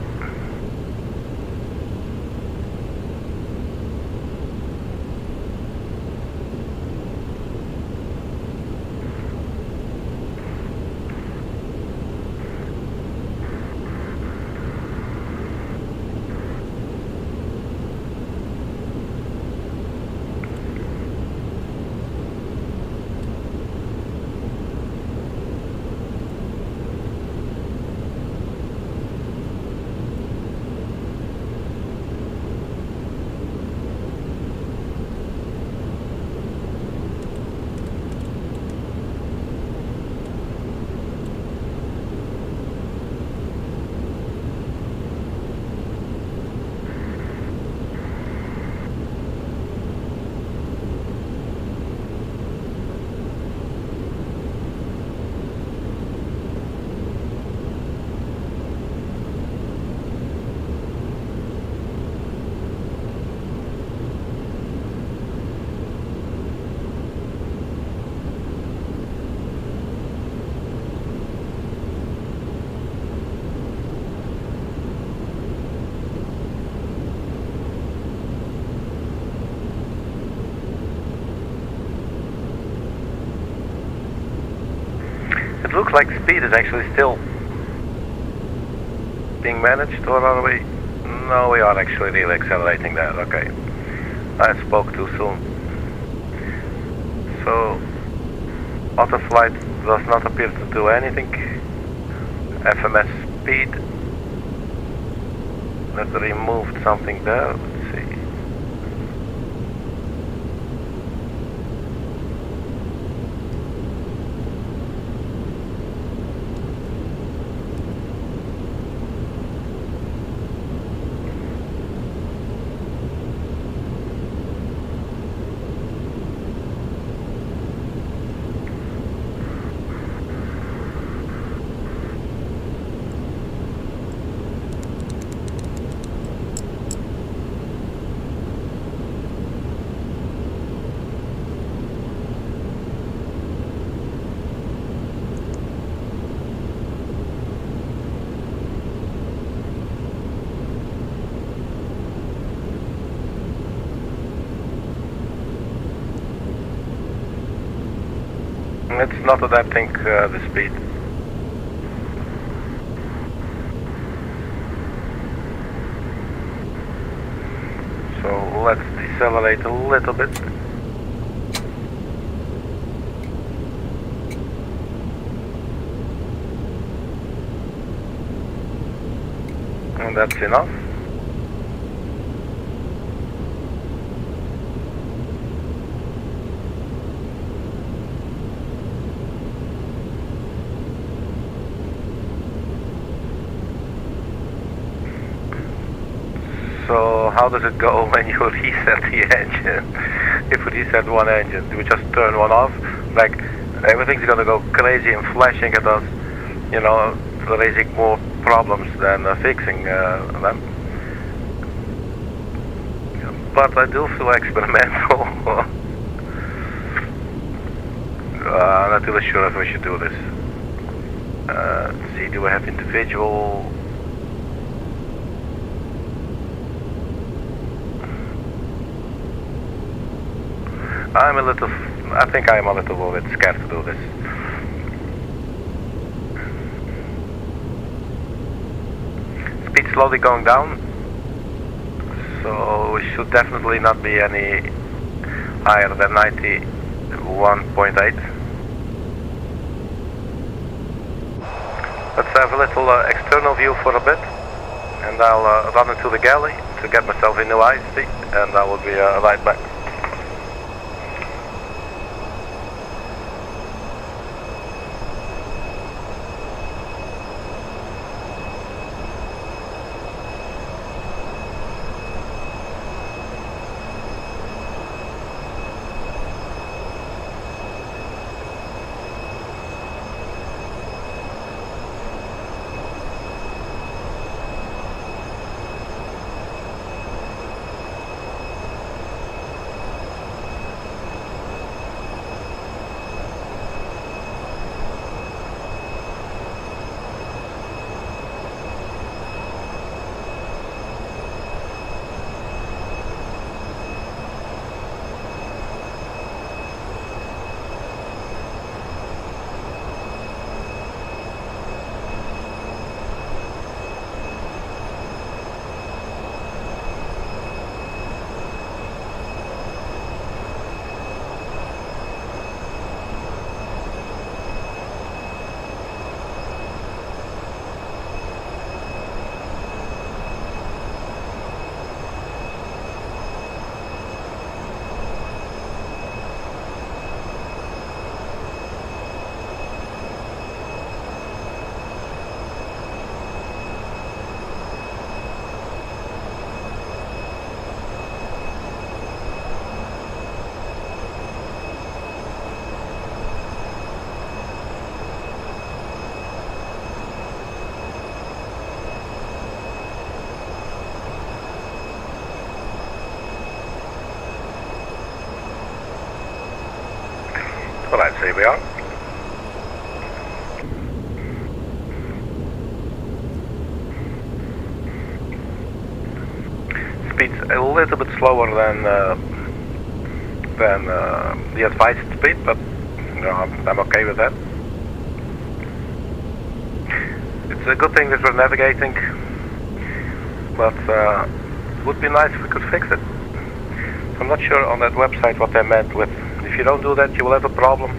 It looks like speed is actually still being managed, or are we? No, we are actually really accelerating that. Okay, I spoke too soon. So autoflight does not appear to do anything. FMS speed. Let's remove something there. Let's see. It's not adapting the speed. Let's decelerate a little bit. And that's enough. So how does it go when you reset the engine? If we reset one engine, do we just turn one off? Like, everything's gonna go crazy and flashing at us, you know, raising more problems than fixing them. But I do feel experimental. I'm not really sure if we should do this. Let's see, do we have individual? I think I'm a little bit scared to do this. Speed slowly going down, so we should definitely not be any higher than 91.8. Let's have a little external view for a bit, and I'll run into the galley to get myself a new ice seat, and I will be right back. Well, I'd say we are. Speed's a little bit slower than the advised speed, but you know, I'm okay with that. It's a good thing that we're navigating, but it would be nice if we could fix it. I'm not sure on that website what they meant with, if you don't do that, you will have a problem.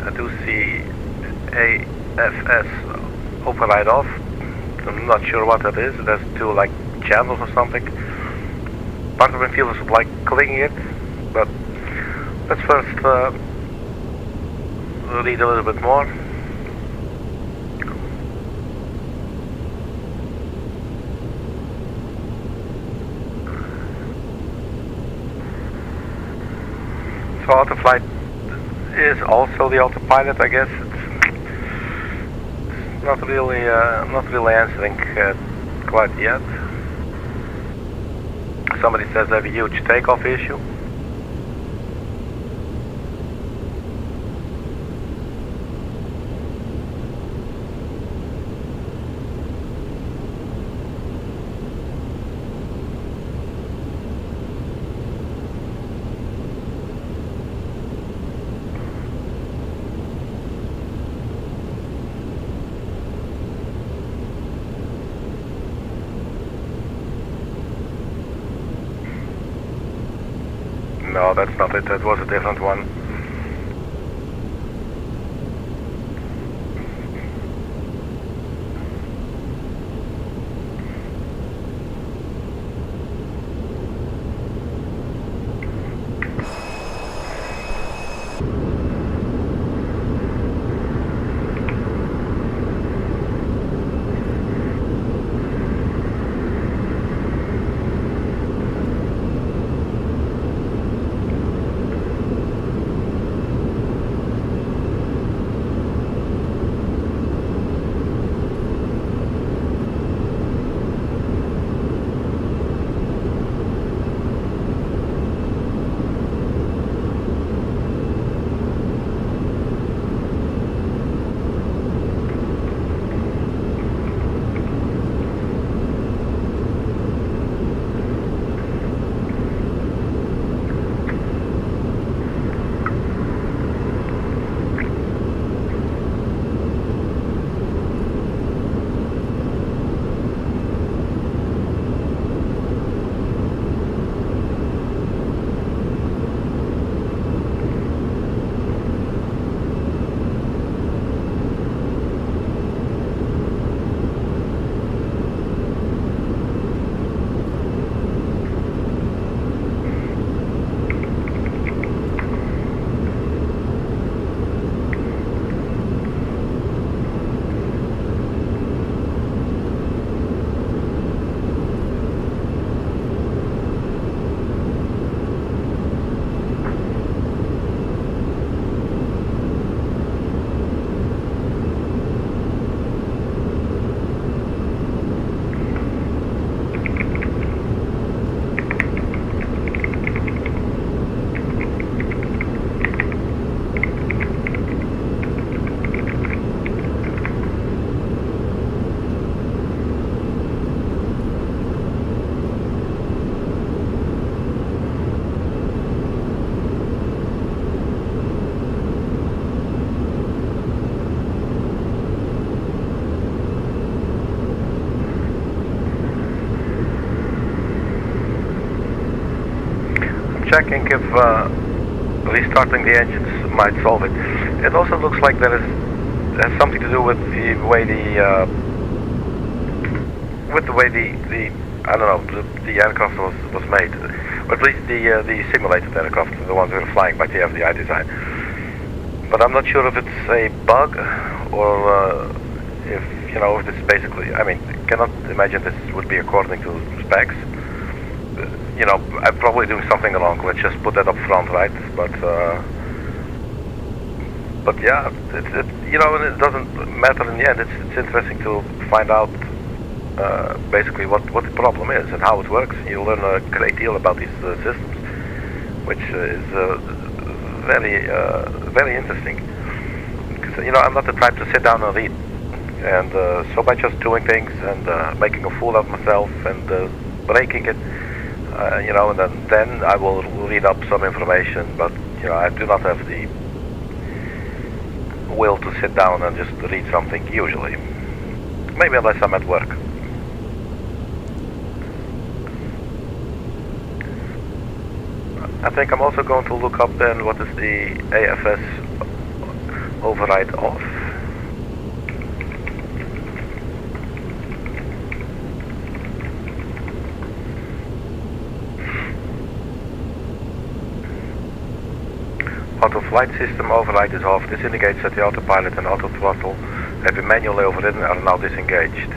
I do see AFS override off. I'm not sure what that is. There's two like channels or something. Part of me feels like clicking it, but let's first read a little bit more. So autoflight is also the autopilot, I guess. It's not really answering quite yet. Somebody says they have a huge takeoff issue. No, that's not it. That was a different one. Checking if restarting the engines might solve it. It also looks like has something to do with the way the I don't know, the aircraft was made, or at least the simulated aircraft, the ones that are flying by TFDi design. But I'm not sure if it's a bug or if if this is basically. I mean, cannot imagine this would be according to specs. I'm probably doing something wrong. Let's just put that up front, right? But yeah, and it doesn't matter in the end. It's interesting to find out basically what the problem is and how it works. You learn a great deal about these systems, which is very interesting. Because I'm not the type to sit down and read, and so by just doing things and making a fool of myself and breaking it. And then I will read up some information, but I do not have the will to sit down and just read something usually. Maybe unless I'm at work. I think I'm also going to look up then what is the AFS override off. Auto flight system override is off. This indicates that the autopilot and auto throttle have been manually overridden and are now disengaged.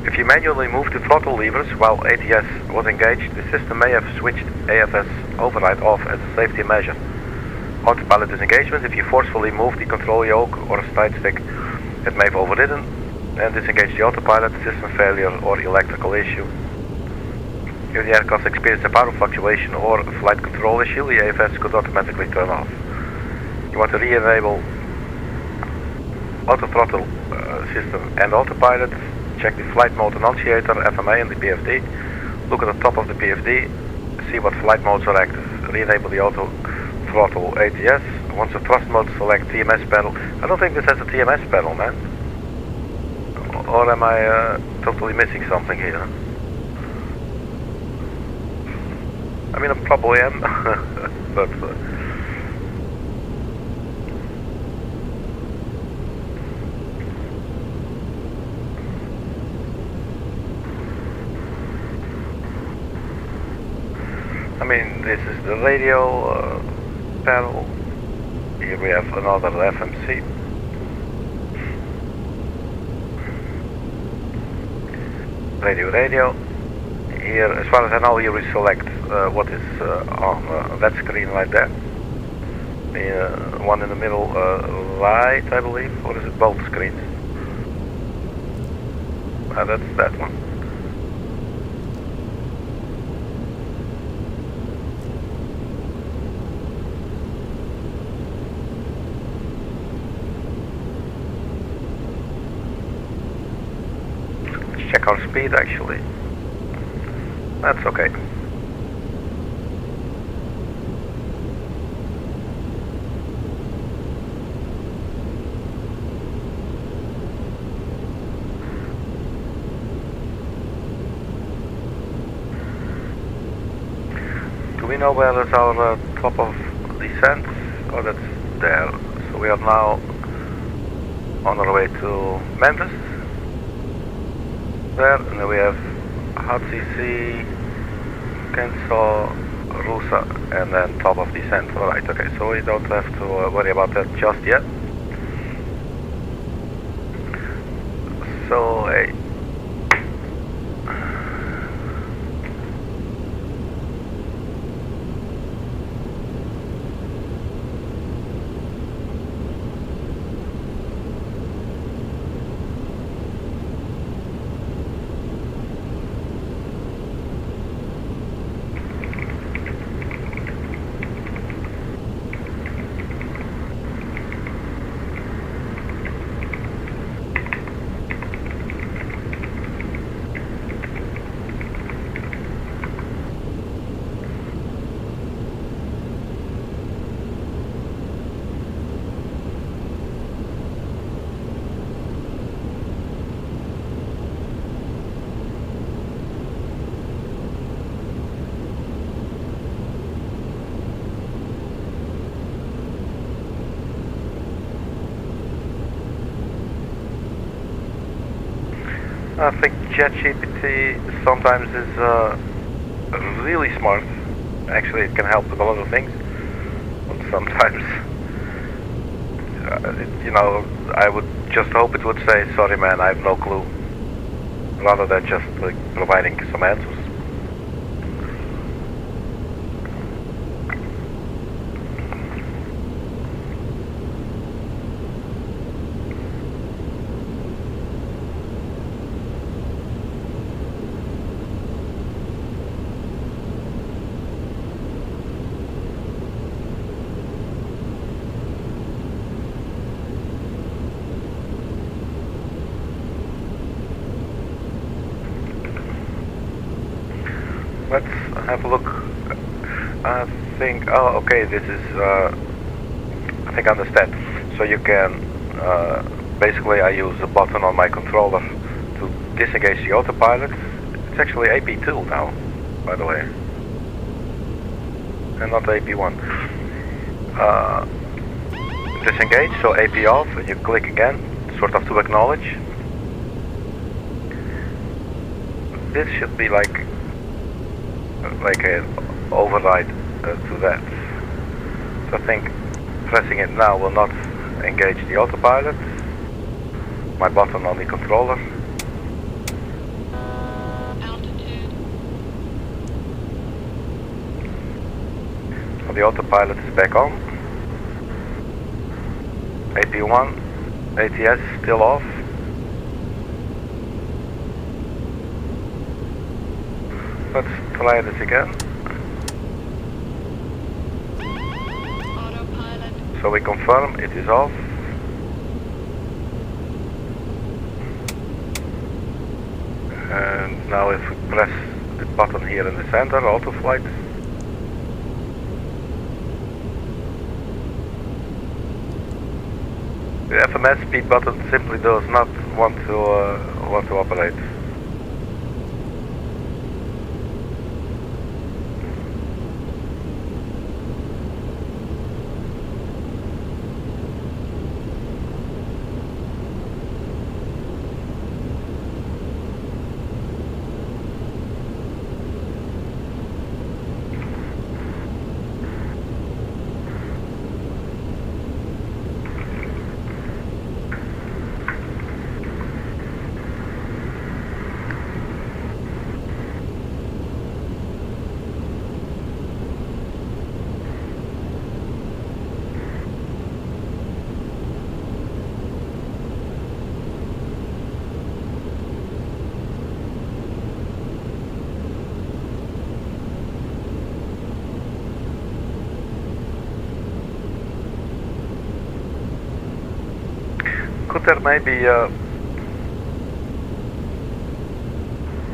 If you manually move the throttle levers while ATS was engaged, the system may have switched AFS override off as a safety measure. Autopilot disengagement: if you forcefully move the control yoke or a side stick, it may have overridden and disengage the autopilot, system failure or electrical issue. If the aircraft experiences a power fluctuation or a flight control issue, the AFS could automatically turn off. You want to re-enable auto throttle system and autopilot. Check the flight mode annunciator, FMA, and the PFD. Look at the top of the PFD, see what flight modes are active. Re-enable the auto throttle ATS. Once the thrust mode, select TMS pedal. I don't think this has a TMS pedal, man. Or am I totally missing something here? I mean, I probably am, but... I mean, this is the radio panel. Here we have another FMC. Radio. Here, as far as I know, here we select what is on that screen right there. The one in the middle, right, I believe, or is it both screens? That's that one. Check our speed actually. That's okay. Do we know where is our top of descent? Oh, that's there. So we are now on our way to Memphis. There, and then we have HUTCC, KNSAW, RUSSA, and then top of descent. Alright, okay, so we don't have to worry about that just yet. So, hey. I think ChatGPT sometimes is really smart. Actually, it can help with a lot of things. But sometimes, you know, I would just hope it would say, "Sorry, man, I have no clue," rather than just like providing some answers. Let's have a look. I think, oh, okay, this is, I think I understand. So you can, basically I use a button on my controller to disengage the autopilot. It's actually AP2 now, by the way, and not AP1. Disengage, so AP off, and you click again, sort of to acknowledge. This should be like an override to that. So I think pressing it now will not engage the autopilot. My button on the controller. Altitude. So the autopilot is back on. AP1, ATS still off. Let's try this again. Autopilot. So we confirm it is off. And now if we press the button here in the center, auto flight. The FMS speed button simply does not want to want to operate. Could there maybe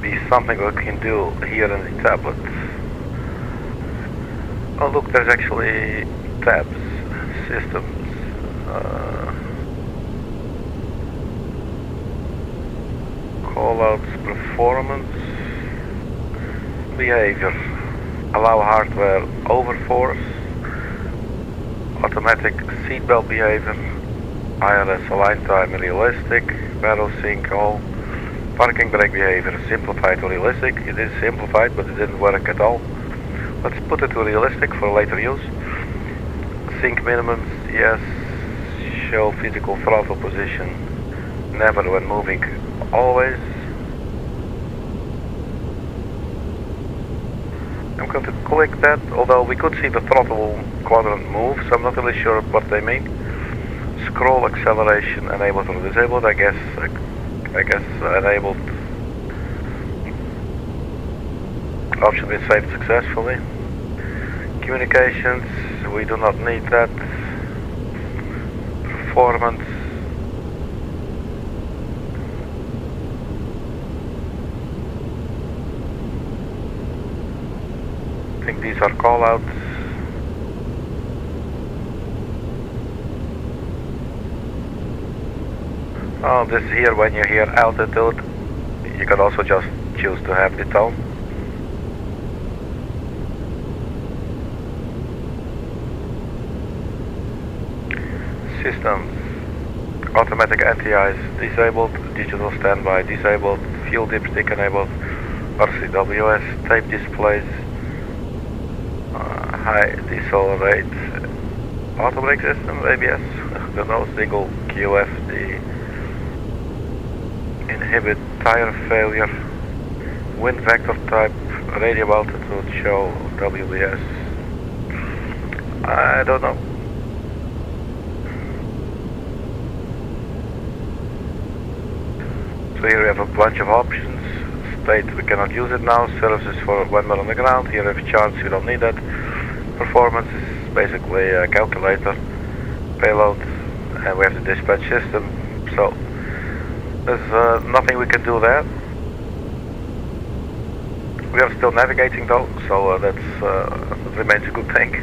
be something we can do here in the tablet? Oh look, there's actually tabs, systems, callouts, performance, behavior, allow hardware overforce, automatic seatbelt behavior, ILS align time realistic, barrel sync all, parking brake behavior simplified to realistic. It is simplified but it didn't work at all. Let's put it to realistic for later use. Sync minimums, yes. Show physical throttle position, never when moving, always. I'm going to click that, although we could see the throttle quadrant move, so I'm not really sure what they mean. Scroll acceleration enabled or disabled. I guess enabled. Option is saved successfully. Communications, we do not need that. Performance. I think these are callouts. Oh, this here, when you hear altitude, you can also just choose to have the tone. Systems, automatic anti-ice disabled, digital standby disabled, fuel dipstick enabled, RCWS, tape displays, high decelerate, auto brake system, ABS, the no single QFD, inhibit tire failure, wind vector type, radio altitude show, WBS. I don't know. So here we have a bunch of options. State we cannot use it now. Services for when we're on the ground. Here we have charts, we don't need that. Performance is basically a calculator, payload, and we have the dispatch system. So there's nothing we can do there. We are still navigating though, so that remains a good thing.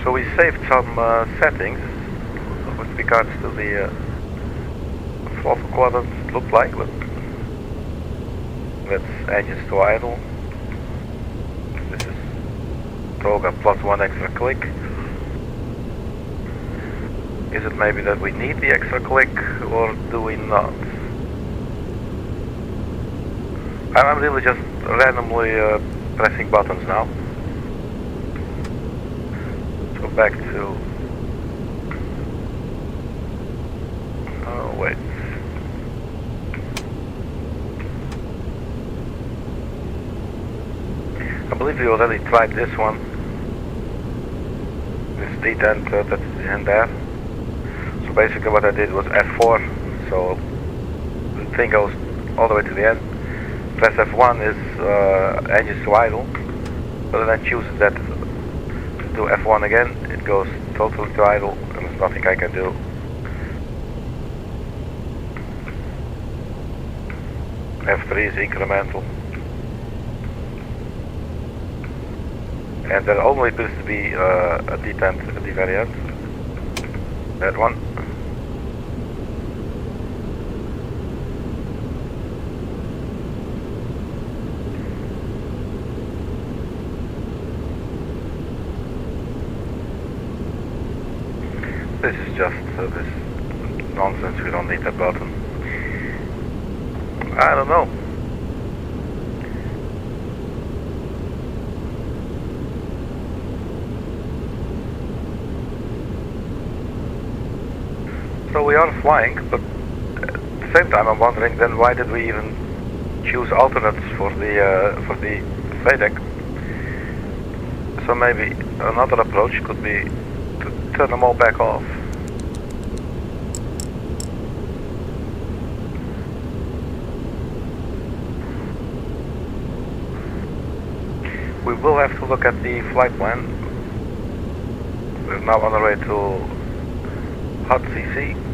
So we saved some settings with regards to the throttle quadrant. Look like, look. That's engines to idle. This is toga plus one extra click. Is it maybe that we need the extra click or do we not? I'm really just randomly pressing buttons now. Go back to, oh wait, believe we already tried this one. This detent that's in there. So basically what I did was F4, so the thing goes all the way to the end. Press F1 is engines to idle, but then chooses that to do F1 again, it goes totally to idle, and there's nothing I can do. F3 is incremental. And there only appears to be a detent at the very end. That one. This is just this nonsense, we don't need that button. I don't know. So we are flying, but at the same time I'm wondering then why did we even choose alternates for the FADEC? So maybe another approach could be to turn them all back off. We will have to look at the flight plan. We're now on our way to HUTCC.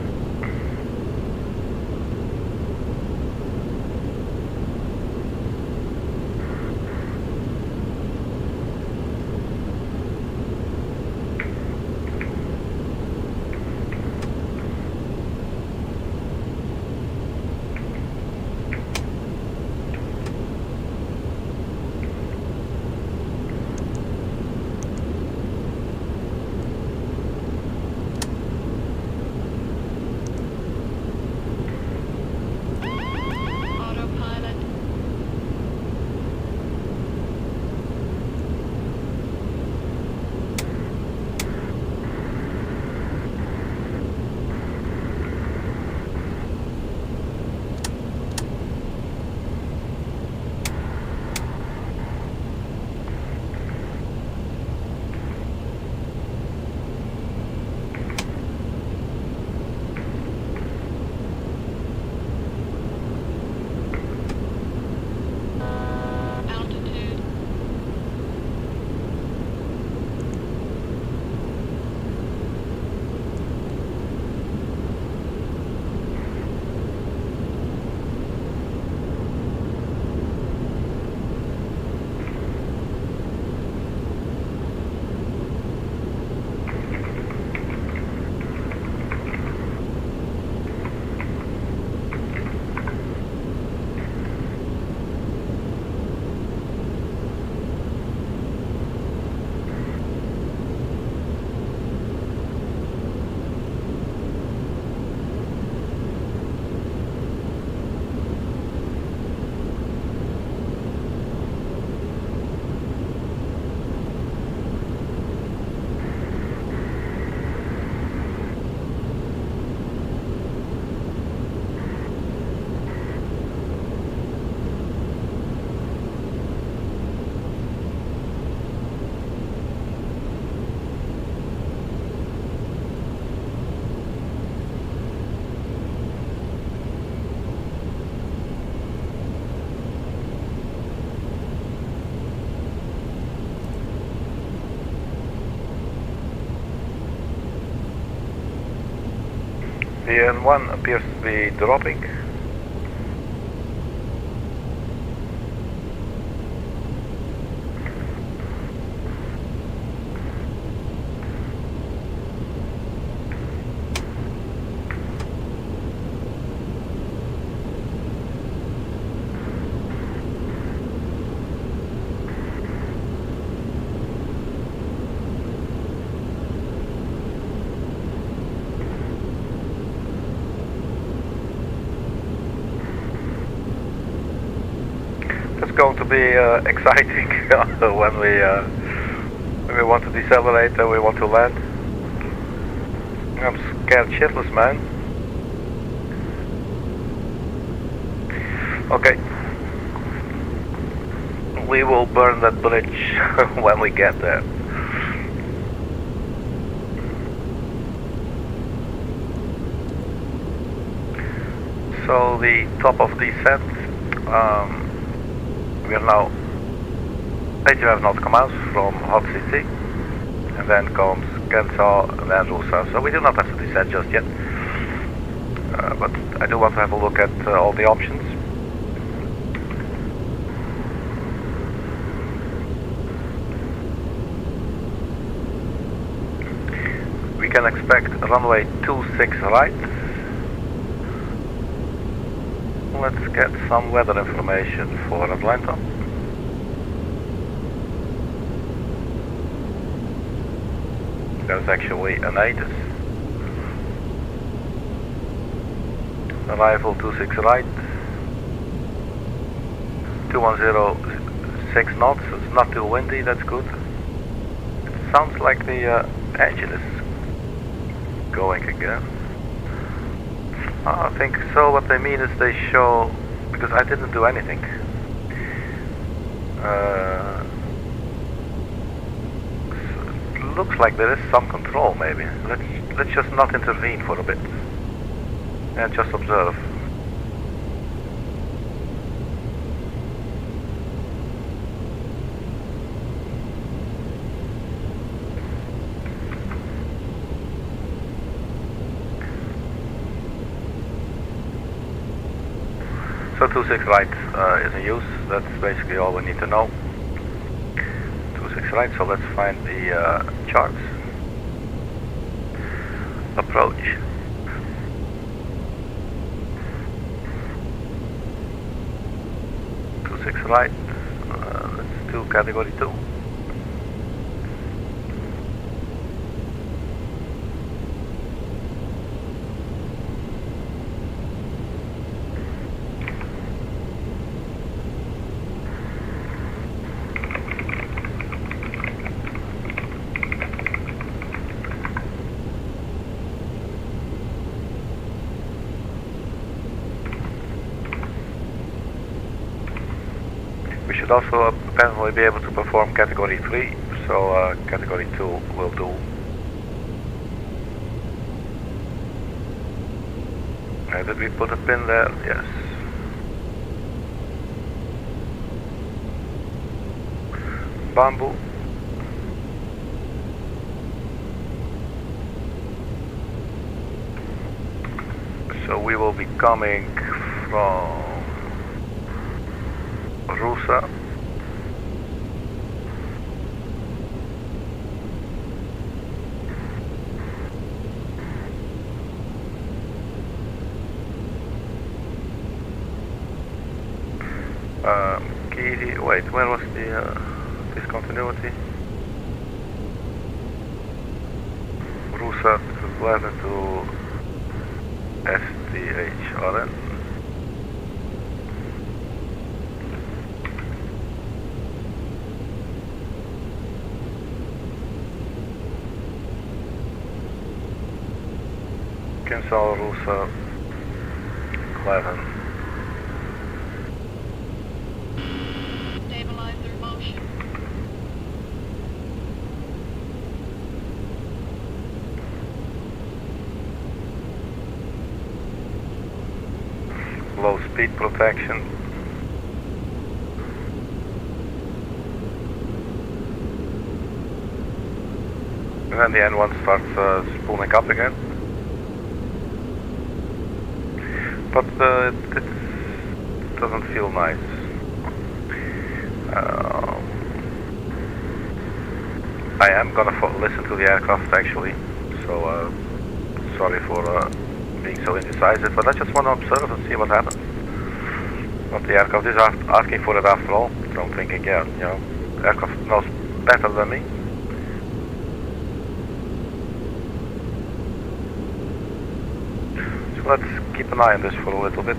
The N1 appears to be dropping. It's going to be exciting when we want to decelerate and we want to land. I'm scared shitless, man. Okay. We will burn that bridge when we get there. So the top of the set, we are now 85 nautical miles from HUTCC, and then comes KNSAW and then RUSSA. So we do not have to descend just yet, but I do want to have a look at all the options. We can expect runway 26 right. Let's get some weather information for Atlanta. There's actually an ATIS. Arrival 26 right. 210 knots. It's not too windy, that's good. It sounds like the engine is going again. I think so. What they mean is they show, because I didn't do anything. It looks like there is some control, maybe. Let's just not intervene for a bit and just observe. So 26 right is in use. That's basically all we need to know. 26 right, so let's find the charts. Approach. Six right. Let's do category 2. We should also apparently be able to perform category 3, so category 2 will do. Did we put a pin there? Yes. Bamboo. So we will be coming from RUSSA. Wait, where was the discontinuity? RUSSA 11 to STHRN. KNSAW RUSSA 11. Stabilizer motion. Low speed protection. And then the N1 starts spooling up again. But it doesn't feel nice. I am gonna listen to the aircraft actually, so sorry for being so indecisive, but I just want to observe and see what happens. But the aircraft is asking for it after all, so I'm thinking, yeah, you know, the aircraft knows better than me. So let's keep an eye on this for a little bit.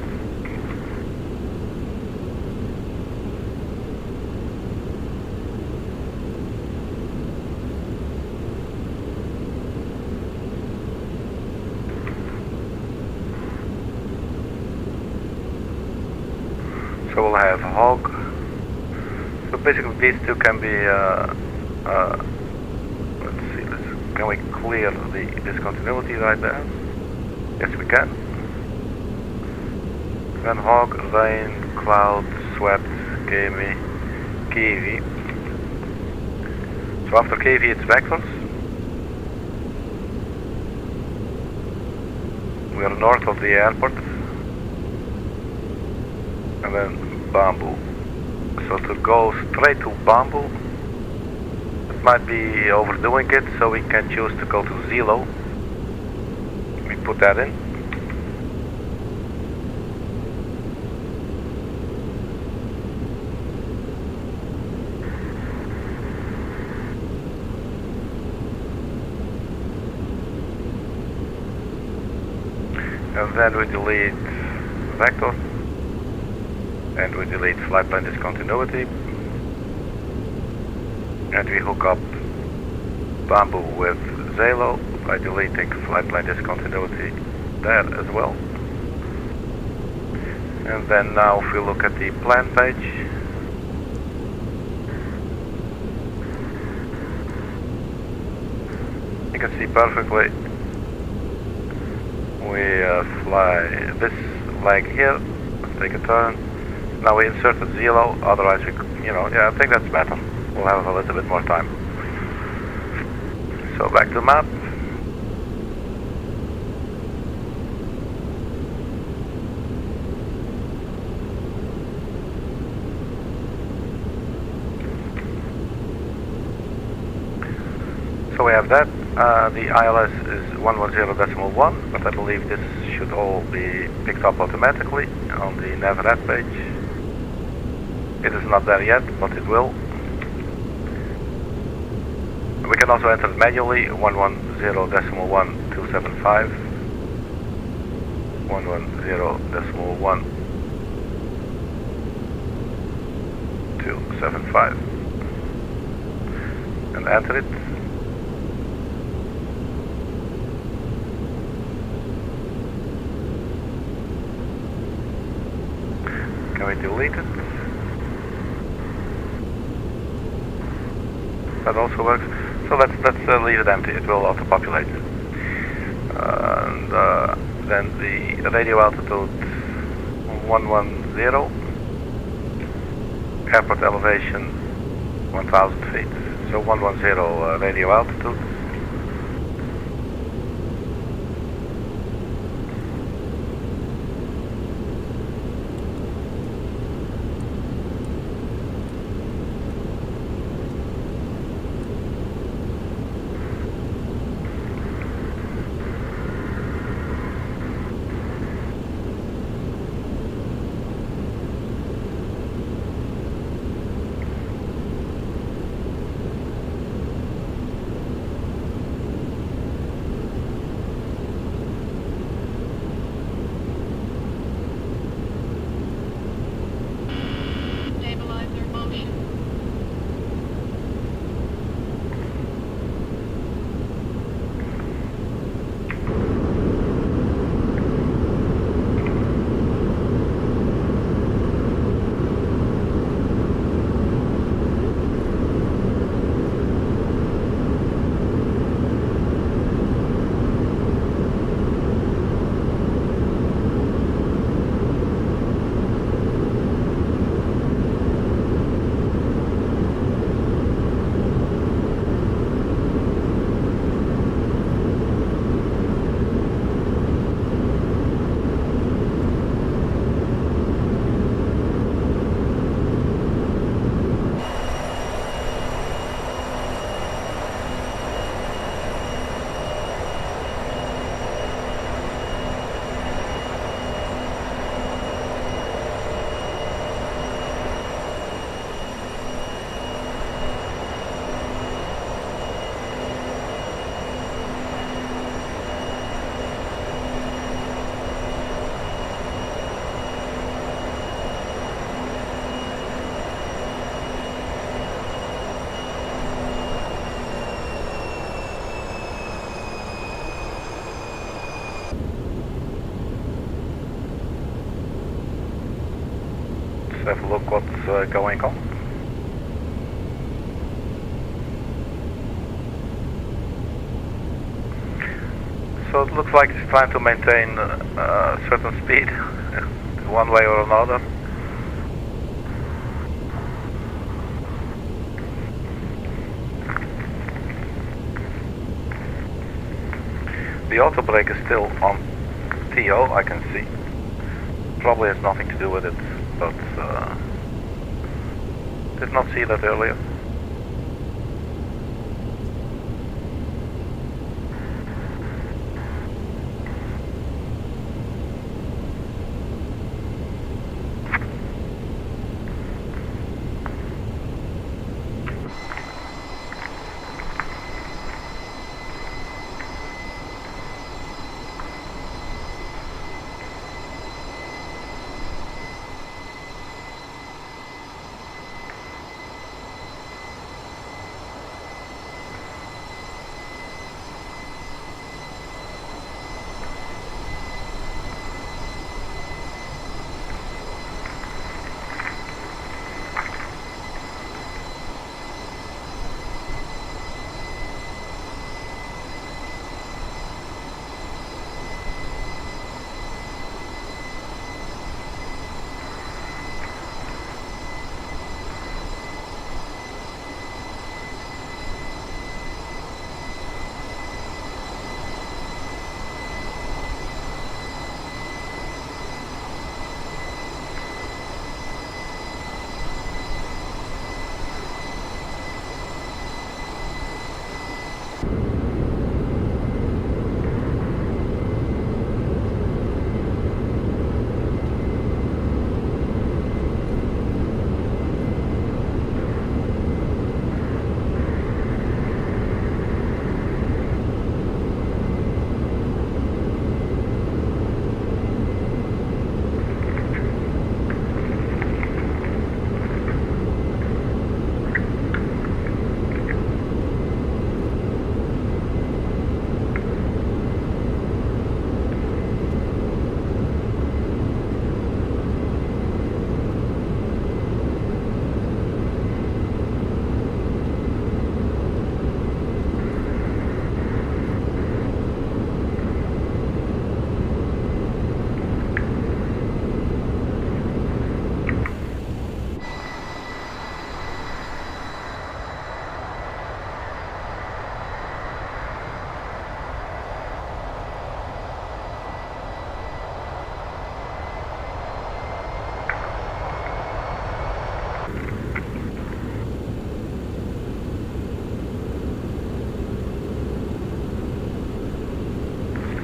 So we'll have hog So basically these two can be, let's see, can we clear the discontinuity right there? Yes, we can. Then hog, rain, cloud, sweat, KV. So after KV it's vectors. We are north of the airport. And then bamboo. So to go straight to bamboo, it might be overdoing it, so we can choose to go to zero. We put that in. And then we delete vector. And we delete flight plan discontinuity. And we hook up bamboo with Zalo by deleting flight plan discontinuity there as well. And then now if we look at the plan page, you can see perfectly we fly this leg here. Let's take a turn. Now we inserted zero, otherwise we, yeah, I think that's better. We'll have a little bit more time. So back to map. So we have that. The ILS is 110.1, but I believe this should all be picked up automatically on the Navrat page. It is not there yet, but it will. We can also enter it manually, 110.1275, 110.1275, and enter it. Can we delete it? That also works. So let's leave it empty. It will auto-populate. And then the radio altitude 110, airport elevation 1,000 feet. So 110 radio altitude. Let's have a look what's going on. So it looks like it's trying to maintain a certain speed, one way or another. The auto brake is still on TO, I can see. Probably has nothing to do with it, but did not see that earlier.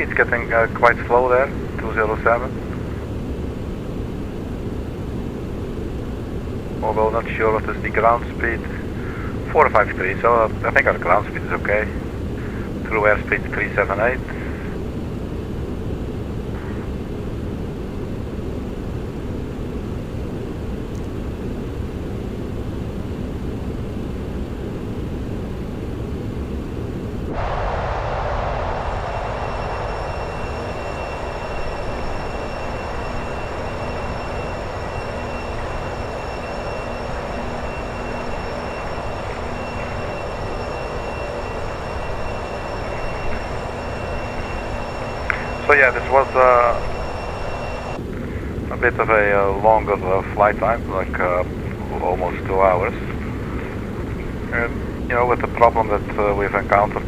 It's getting quite slow there, 207. Although not sure what is the ground speed. 453, so I think our ground speed is okay. Through airspeed 378. So yeah, this was a bit of a longer flight time, like almost 2 hours. And you know, with the problem that we've encountered,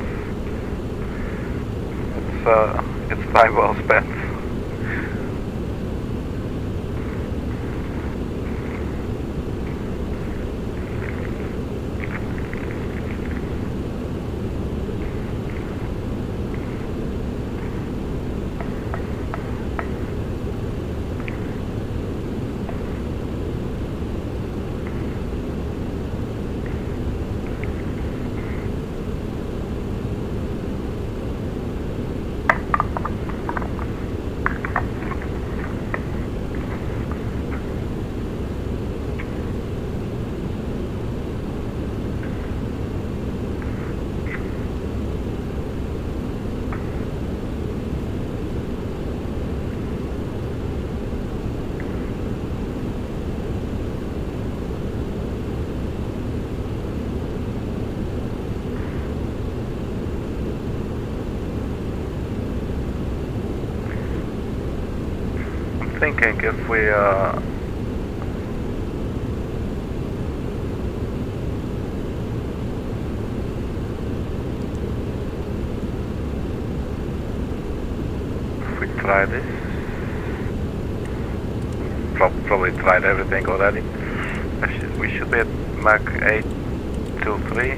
it's time well spent. thinking if we try this. Probably tried everything already. We should be at Mach 823.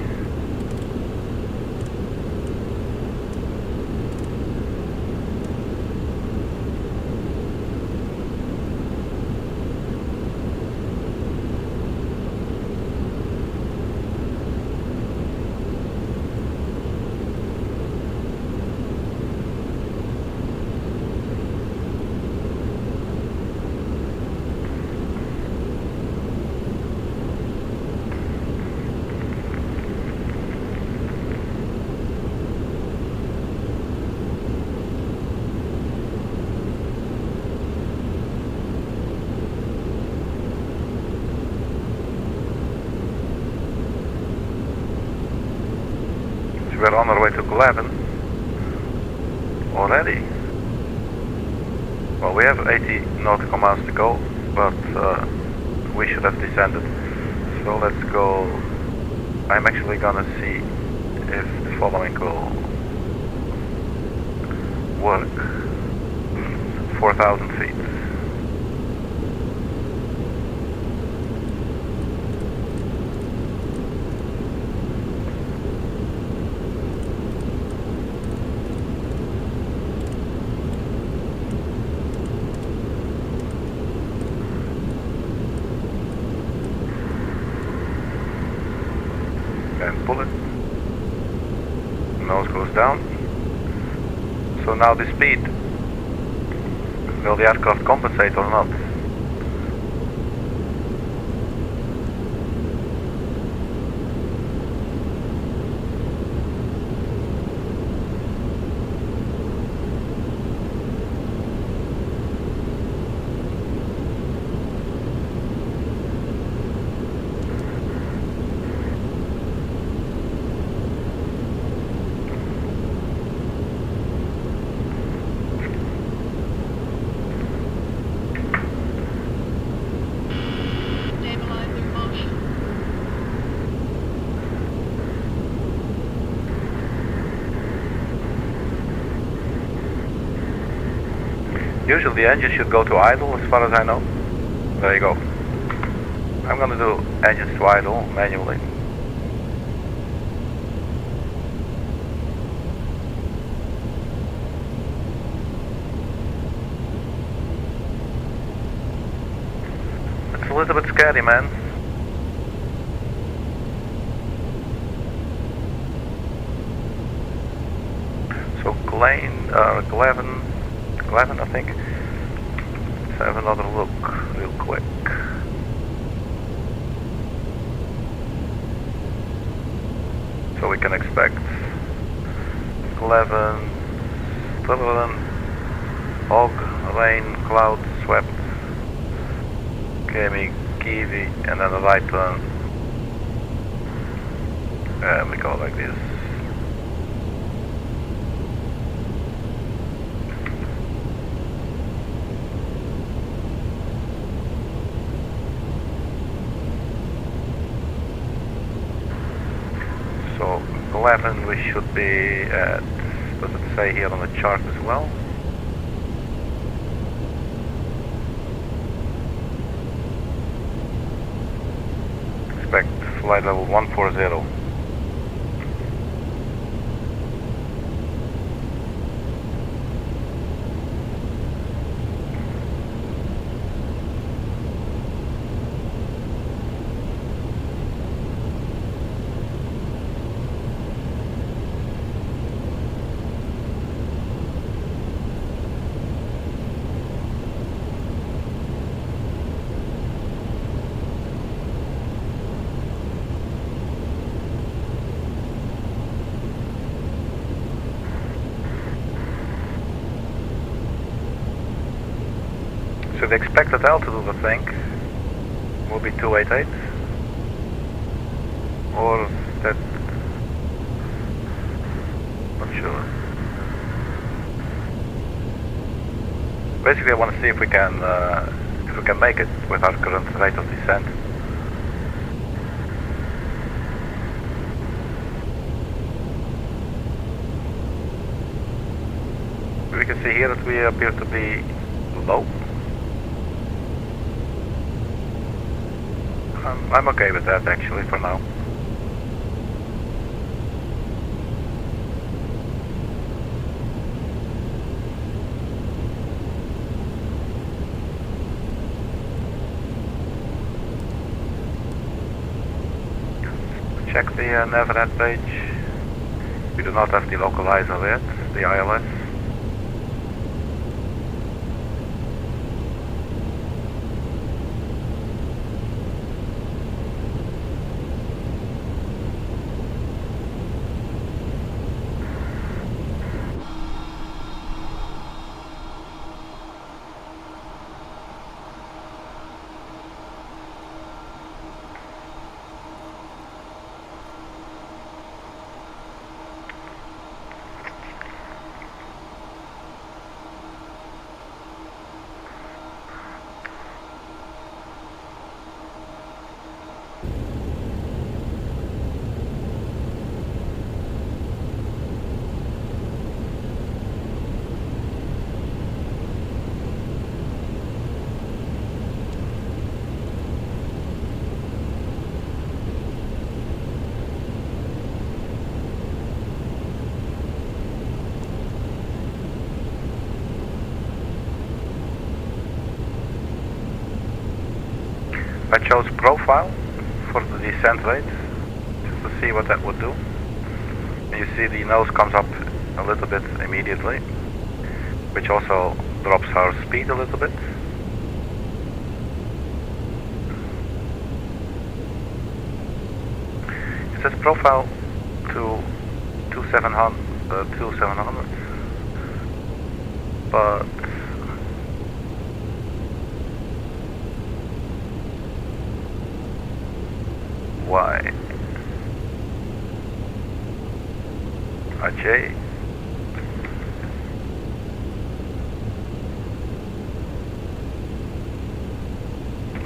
We're on our way to 11 already. Well, we have 80 nautical miles to go, but we should have descended. So let's go. I'm actually gonna see if the following will work. 4,000 feet. And pull it. Nose goes down. So now the speed. Will the aircraft compensate or not? Usually the engine should go to idle as far as I know. There you go. I'm gonna do engines to idle manually. It's a little bit scary, man. So Glenn, I think. Let's have another look real quick. So we can expect 11, Hog, rain, cloud, swept, Kemi, Kiwi, and then a right turn. And we go like this. So 11 we should be at, does it say here on the chart as well? Expect flight level 140. So the expected altitude, I think, will be 288, or that, not sure. Basically, I want to see if we can make it with our current rate of descent. We can see here that we appear to be low. I'm okay with that actually for now. Check the Neverhead page. We do not have the localizer yet, the ILS. I chose profile for the descent rate, just to see what that would do. And you see the nose comes up a little bit immediately, which also drops our speed a little bit. It says profile to 2700, but why? Ajay.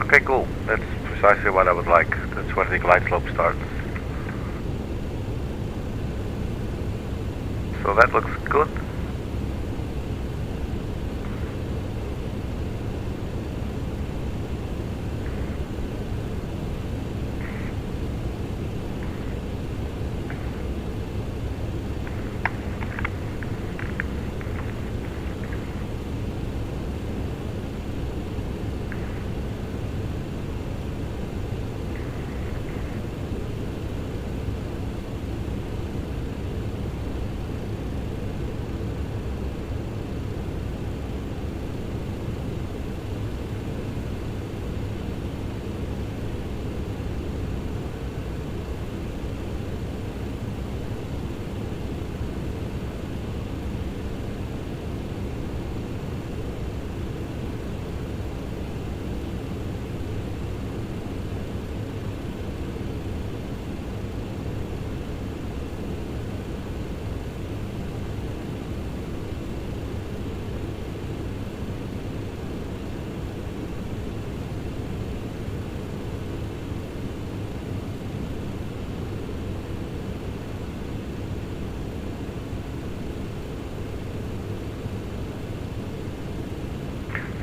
Okay, cool. That's precisely what I would like. That's where the glide slope starts. So that looks good.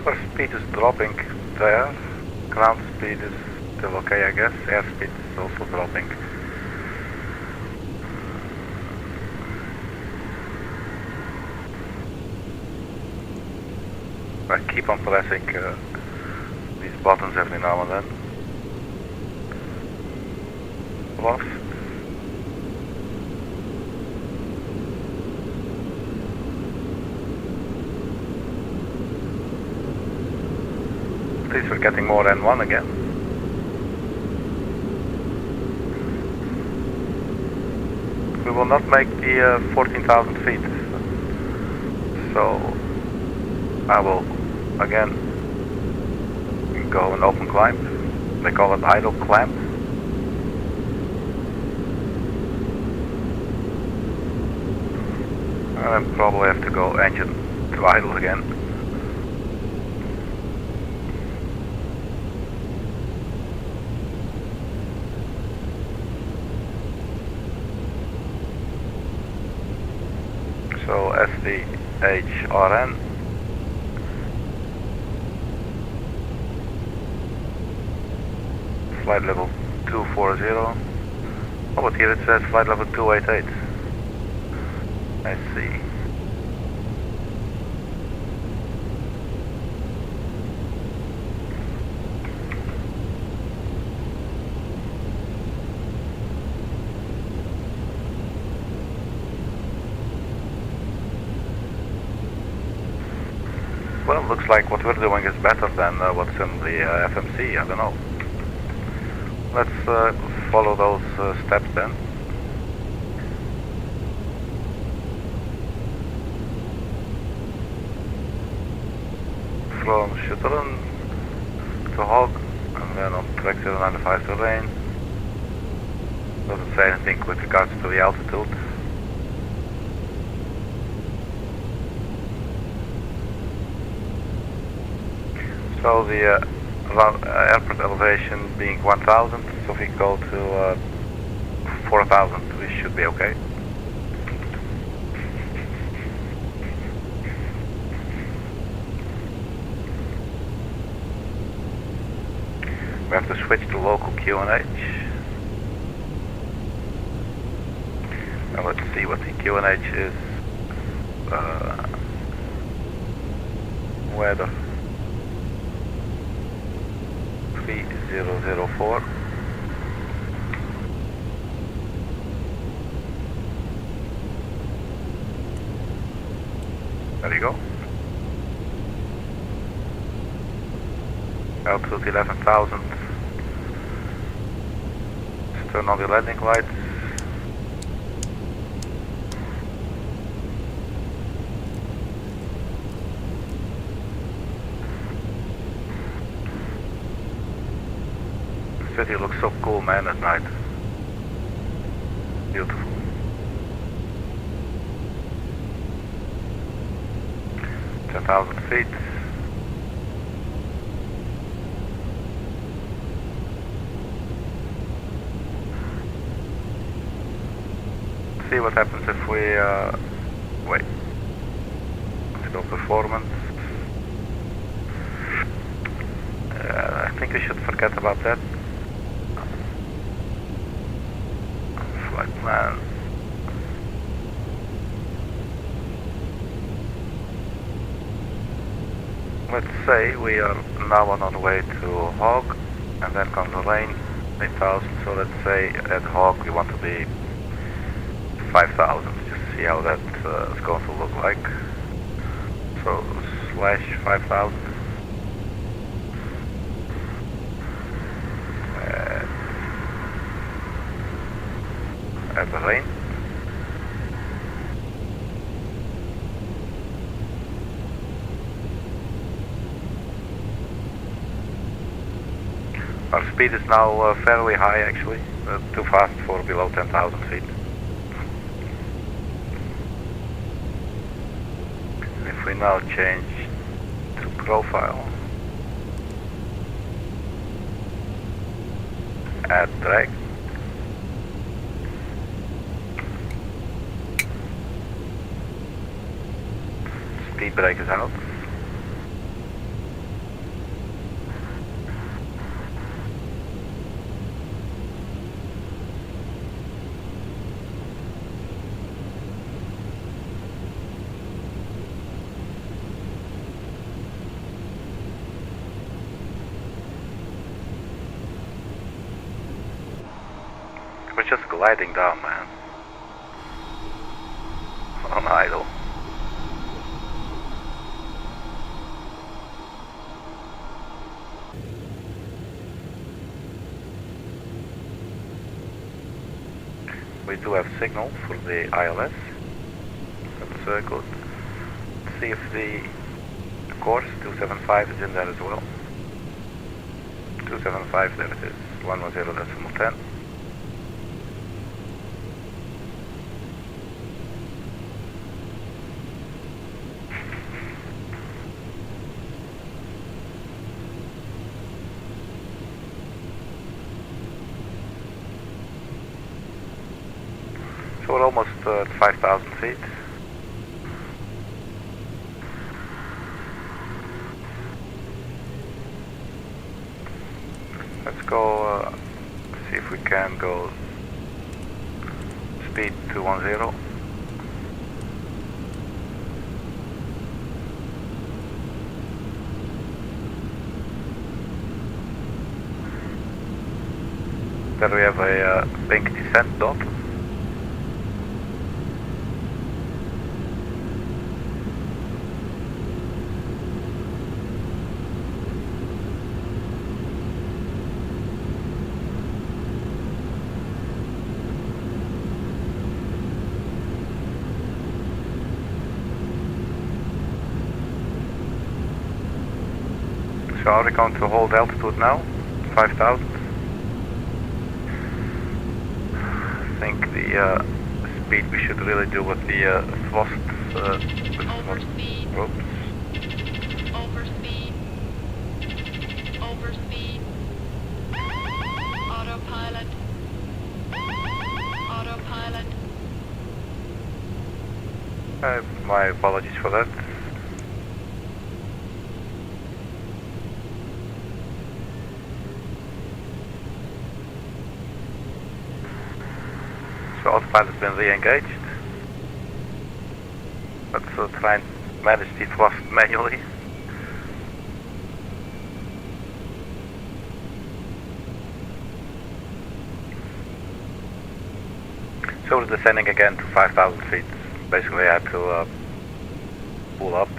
First speed is dropping there. Ground speed is still okay, I guess. Airspeed is also dropping. I keep on pressing these buttons every now and then. Lost. At least we're getting more N1 again. We will not make the 14,000 feet. So I will again go an open climb. They call it idle climb. And then probably have to go engine to idle again. TFDi. Flight level 240. Oh, but here it says flight level 288. I see. Well, looks like what we're doing is better than what's in the FMC, I don't know. Let's follow those steps then. From Schutteren to Hog, and then on track 095 to Rain. Doesn't say anything with regards to the altitude. So the airport elevation being 1000, so if we go to 4000, we should be okay. We have to switch to local QNH. Now let's see what the QNH is. Weather 3004. There you go. Altitude 11,000. Let's turn on the landing lights. The city looks so cool, man, at night. Beautiful. Thousand feet. See what happens if we wait. Let's go performance. I think we should forget about that. Flight plan. Let's say we are now on our way to Hog, and then comes the rain, 8000. So let's say at Hog we want to be 5000. Just see how that is going to look like. So slash 5000. At the rain. Our speed is now fairly high, actually, too fast for below 10,000 feet. If we now change to profile, add drag, speed brake is out. We're just gliding down, man. On idle. We do have signal for the ILS. That's good. Let's see if the course 275 is in there as well. 275, there it is. 110.10. So we're almost at 5,000 feet. we can go speed 210. There we have a pink descent dot. So are we going to hold altitude now? 5,000? I think the speed we should really do with the thrust. Overspeed. Oops. Overspeed. Overspeed. Autopilot. Autopilot. My apologies for that. So autopilot has been re-engaged. Let's try and manage the thrust manually. So we're descending again to 5,000 feet. Basically I had to pull up.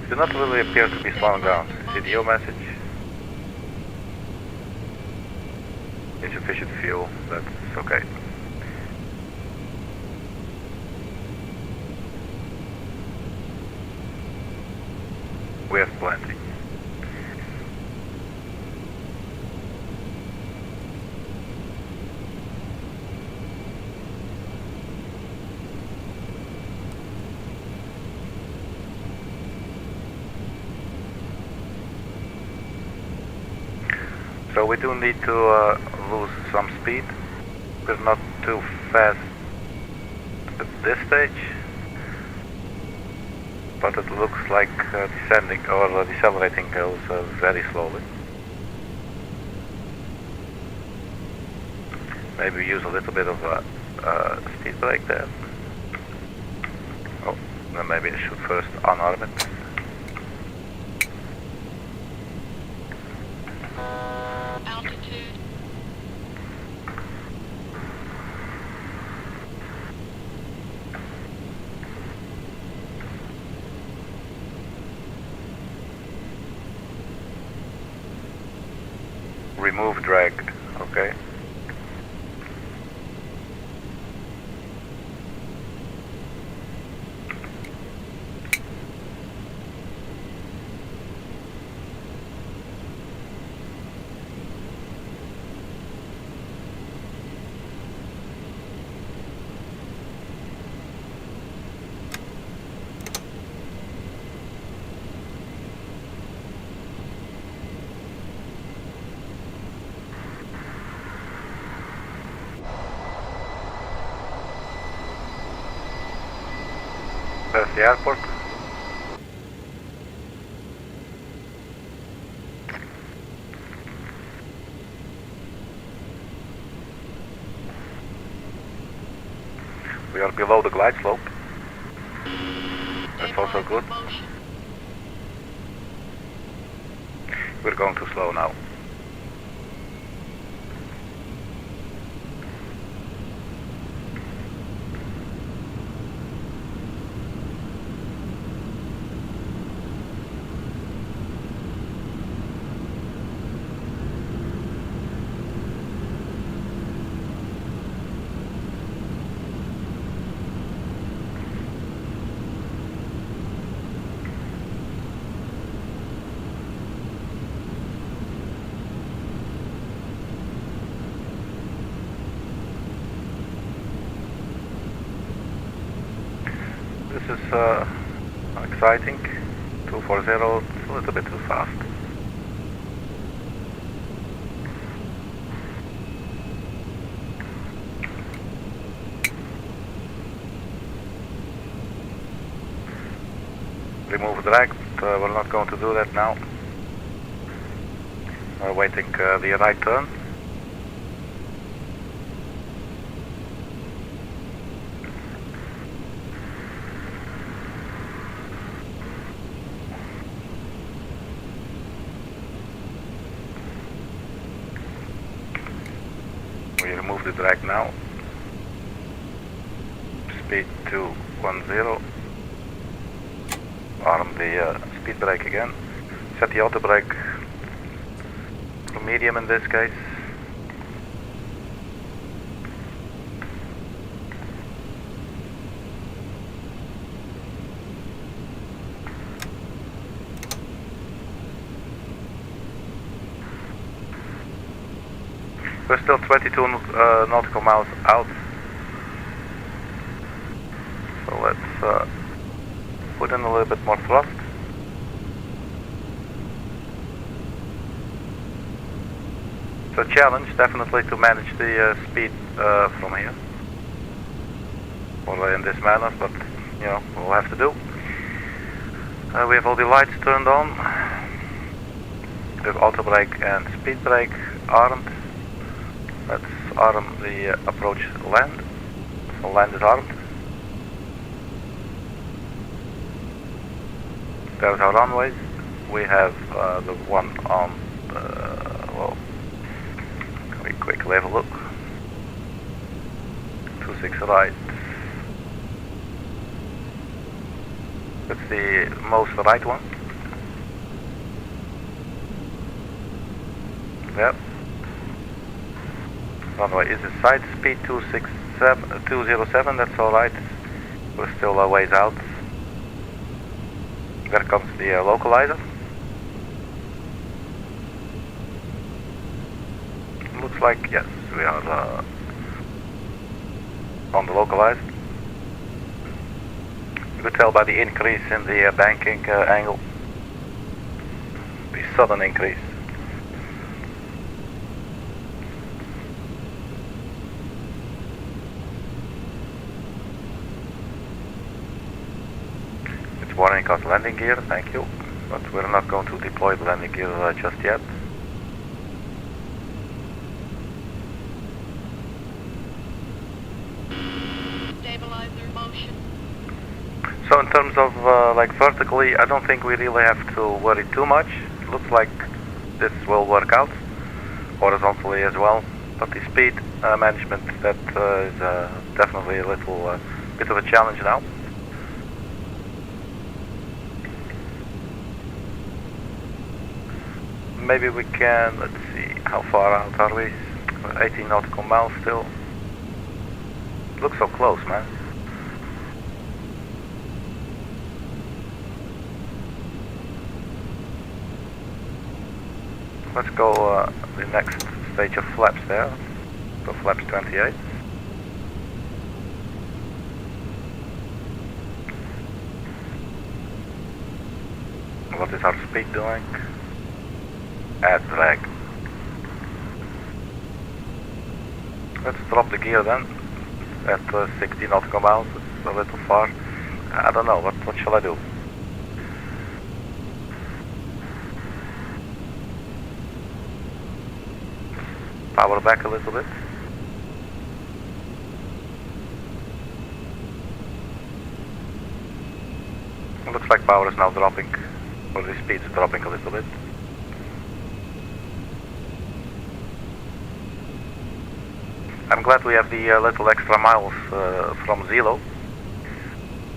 Do not really appear to be slowing down. CDO message. Insufficient fuel, that's okay. We have plenty. So we do need to lose some speed. We're not too fast at this stage, but it looks like descending or decelerating goes very slowly. Maybe use a little bit of a speed brake there. Oh, then maybe I should first unarm it. Altitude. Remove drag, okay. There's the airport. We are below the glide slope. That's also good. Motion. We're going too slow now. this is exciting. 240, it's a little bit too fast. Remove drag, but we're not going to do that now. We're waiting the right turn. We remove the drag now. Speed 210. Arm the speed brake again. Set the auto brake to medium in this case. We're still 22 nautical miles out. So let's put in a little bit more thrust. It's a challenge, definitely, to manage the speed from here. Or in this manner, but you know, we'll have to do. We have all the lights turned on. We have auto brake and speed brake armed. Let's arm the approach land. So land is armed. There's our runways. We have the one on well, can we quickly have a look? 26 right. That's the most right one. Yep. Runway is a side speed 207, that's alright. We're still a ways out. There comes the localizer. Looks like, yes, we are on the localizer. You could tell by the increase in the banking angle. The sudden increase. Warning us landing gear, thank you. But we're not going to deploy the landing gear just yet. Stabilizer motion. So in terms of like vertically, I don't think we really have to worry too much. It looks like this will work out horizontally as well. But the speed management, that is definitely a little bit of a challenge now. Maybe we can, let's see, how far out are we? 18 nautical miles still. Looks so close, man. Let's go the next stage of flaps there. So flaps 28. What is our speed doing? Add drag. Let's drop the gear then at 60 nautical miles. It's a little far. I don't know, what shall I do? Power back a little bit. It looks like power is now dropping, or the speed is dropping a little bit. I'm glad we have the little extra miles from Zelo.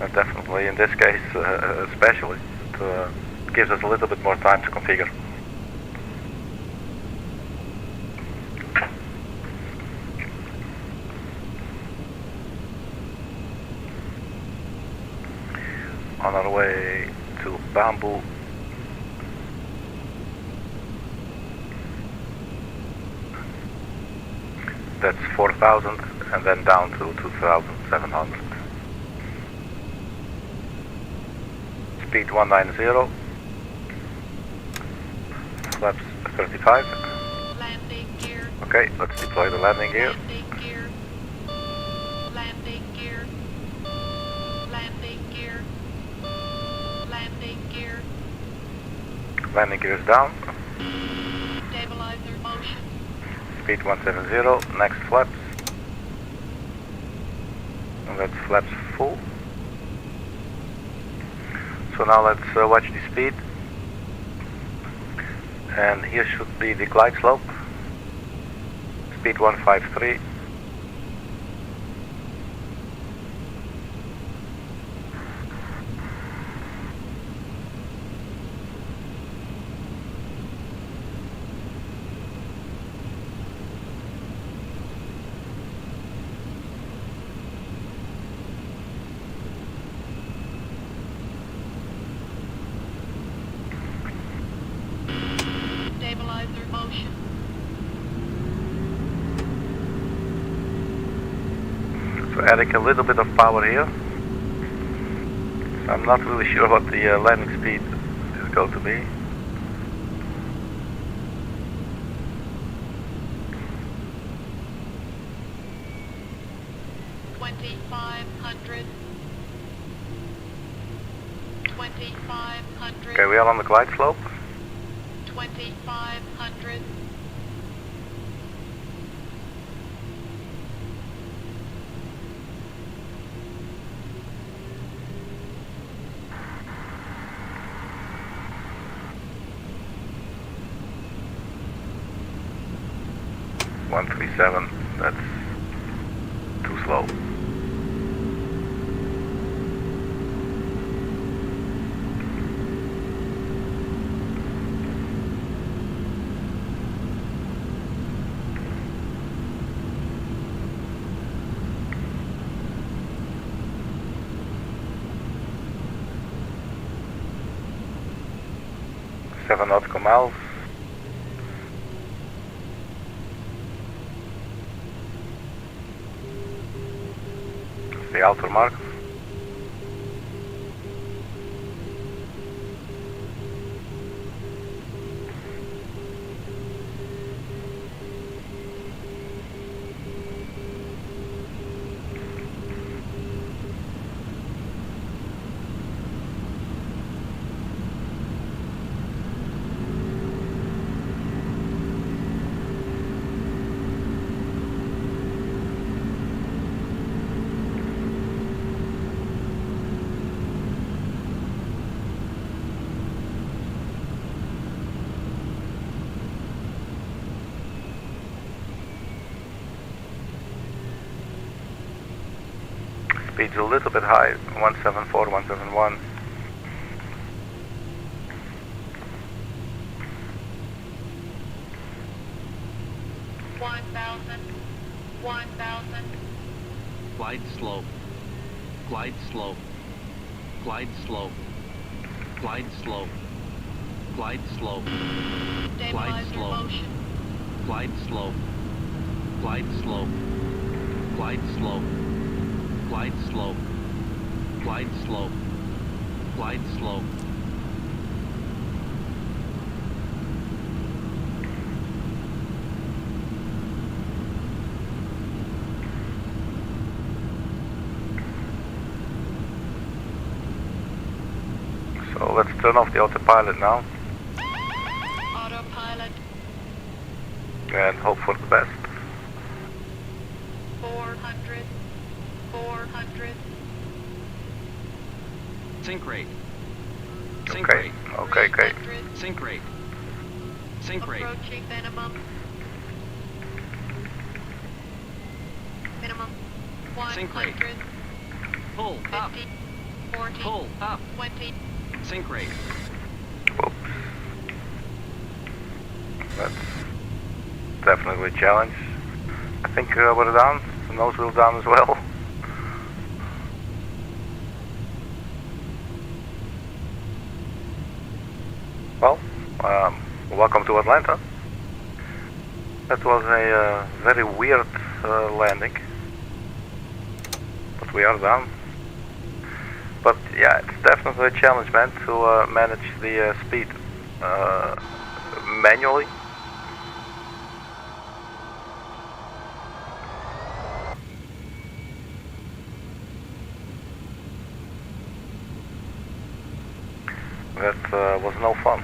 Definitely in this case, especially, it gives us a little bit more time to configure. On our way to Bamboo. That's 4,000 and then down to 2,700. Speed 190. Flaps 35. Landing gear. Okay, let's deploy the landing gear. Landing gear. Landing gear. Landing gear. Landing gear. Landing gear is down. Stabilizer motion. Speed 170. Next flaps. And that's flaps full. So now let's watch the speed. And here should be the glide slope. Speed 153. Stabilizer motion. So adding a little bit of power here. So I'm not really sure what the landing speed is going to be. Okay, we are on the glide slope. 2500. One 137. That's too slow. Seven nautical miles. That's the outer mark. Speed's a little bit high, 174, 171. One thousand. Glide slope. Glide slope. Glide slope. Glide slope. Glide slope. Glide Stabilizer slope. motion. Glide slope. Glide slope. Glide slope. Glide slope. Glide slope. Glide slope. So let's turn off the autopilot now Autopilot. and hope for the best. 400. 400. Sink rate. Sink Okay, rate. okay, okay. 300. Sink rate. Sink rate. Approaching minimum. Minimum. Sink rate. 100. Pull up. 50. 40. Pull up. 20. Sink rate. Whoops. That's definitely a challenge. I think we're down. The nose wheel down as well. Well, welcome to Atlanta. That was a very weird landing, but we are down. But yeah, it's definitely a challenge, man, to manage the speed manually. That was no fun.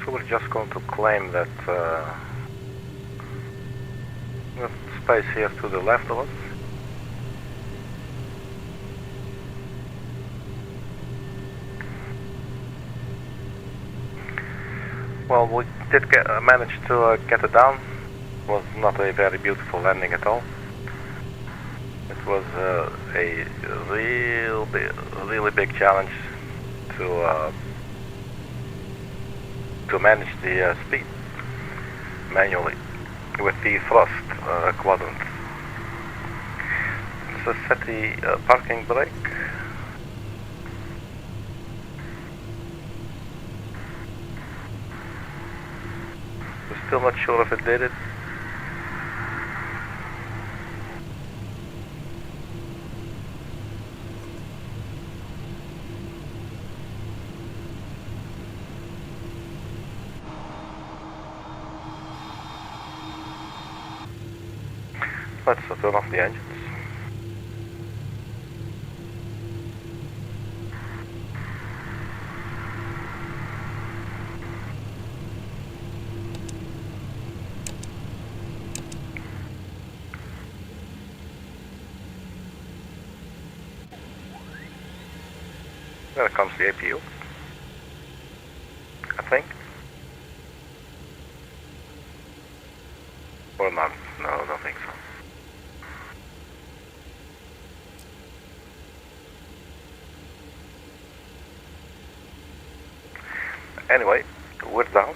So we're just going to claim that the space here to the left of us. Well, we did manage to get it down. It was not a very beautiful landing at all. It was a really big challenge to manage the speed manually with the thrust quadrant. So set the parking brake. We're still not sure if it did it. Let's turn off the engines. There comes the APU. Anyway, we're down.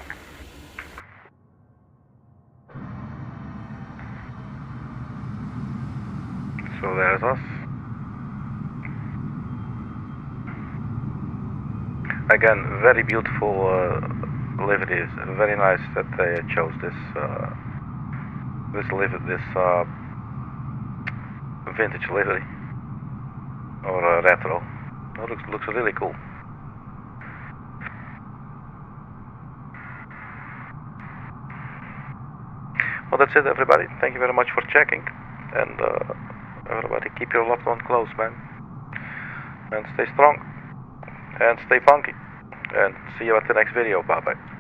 So there's us. Again, very beautiful liveries. Very nice that they chose this vintage livery or retro. It looks really cool. Well, that's it, everybody. Thank you very much for checking, and everybody keep your loved one close, man, and stay strong and stay funky, and see you at the next video. Bye bye.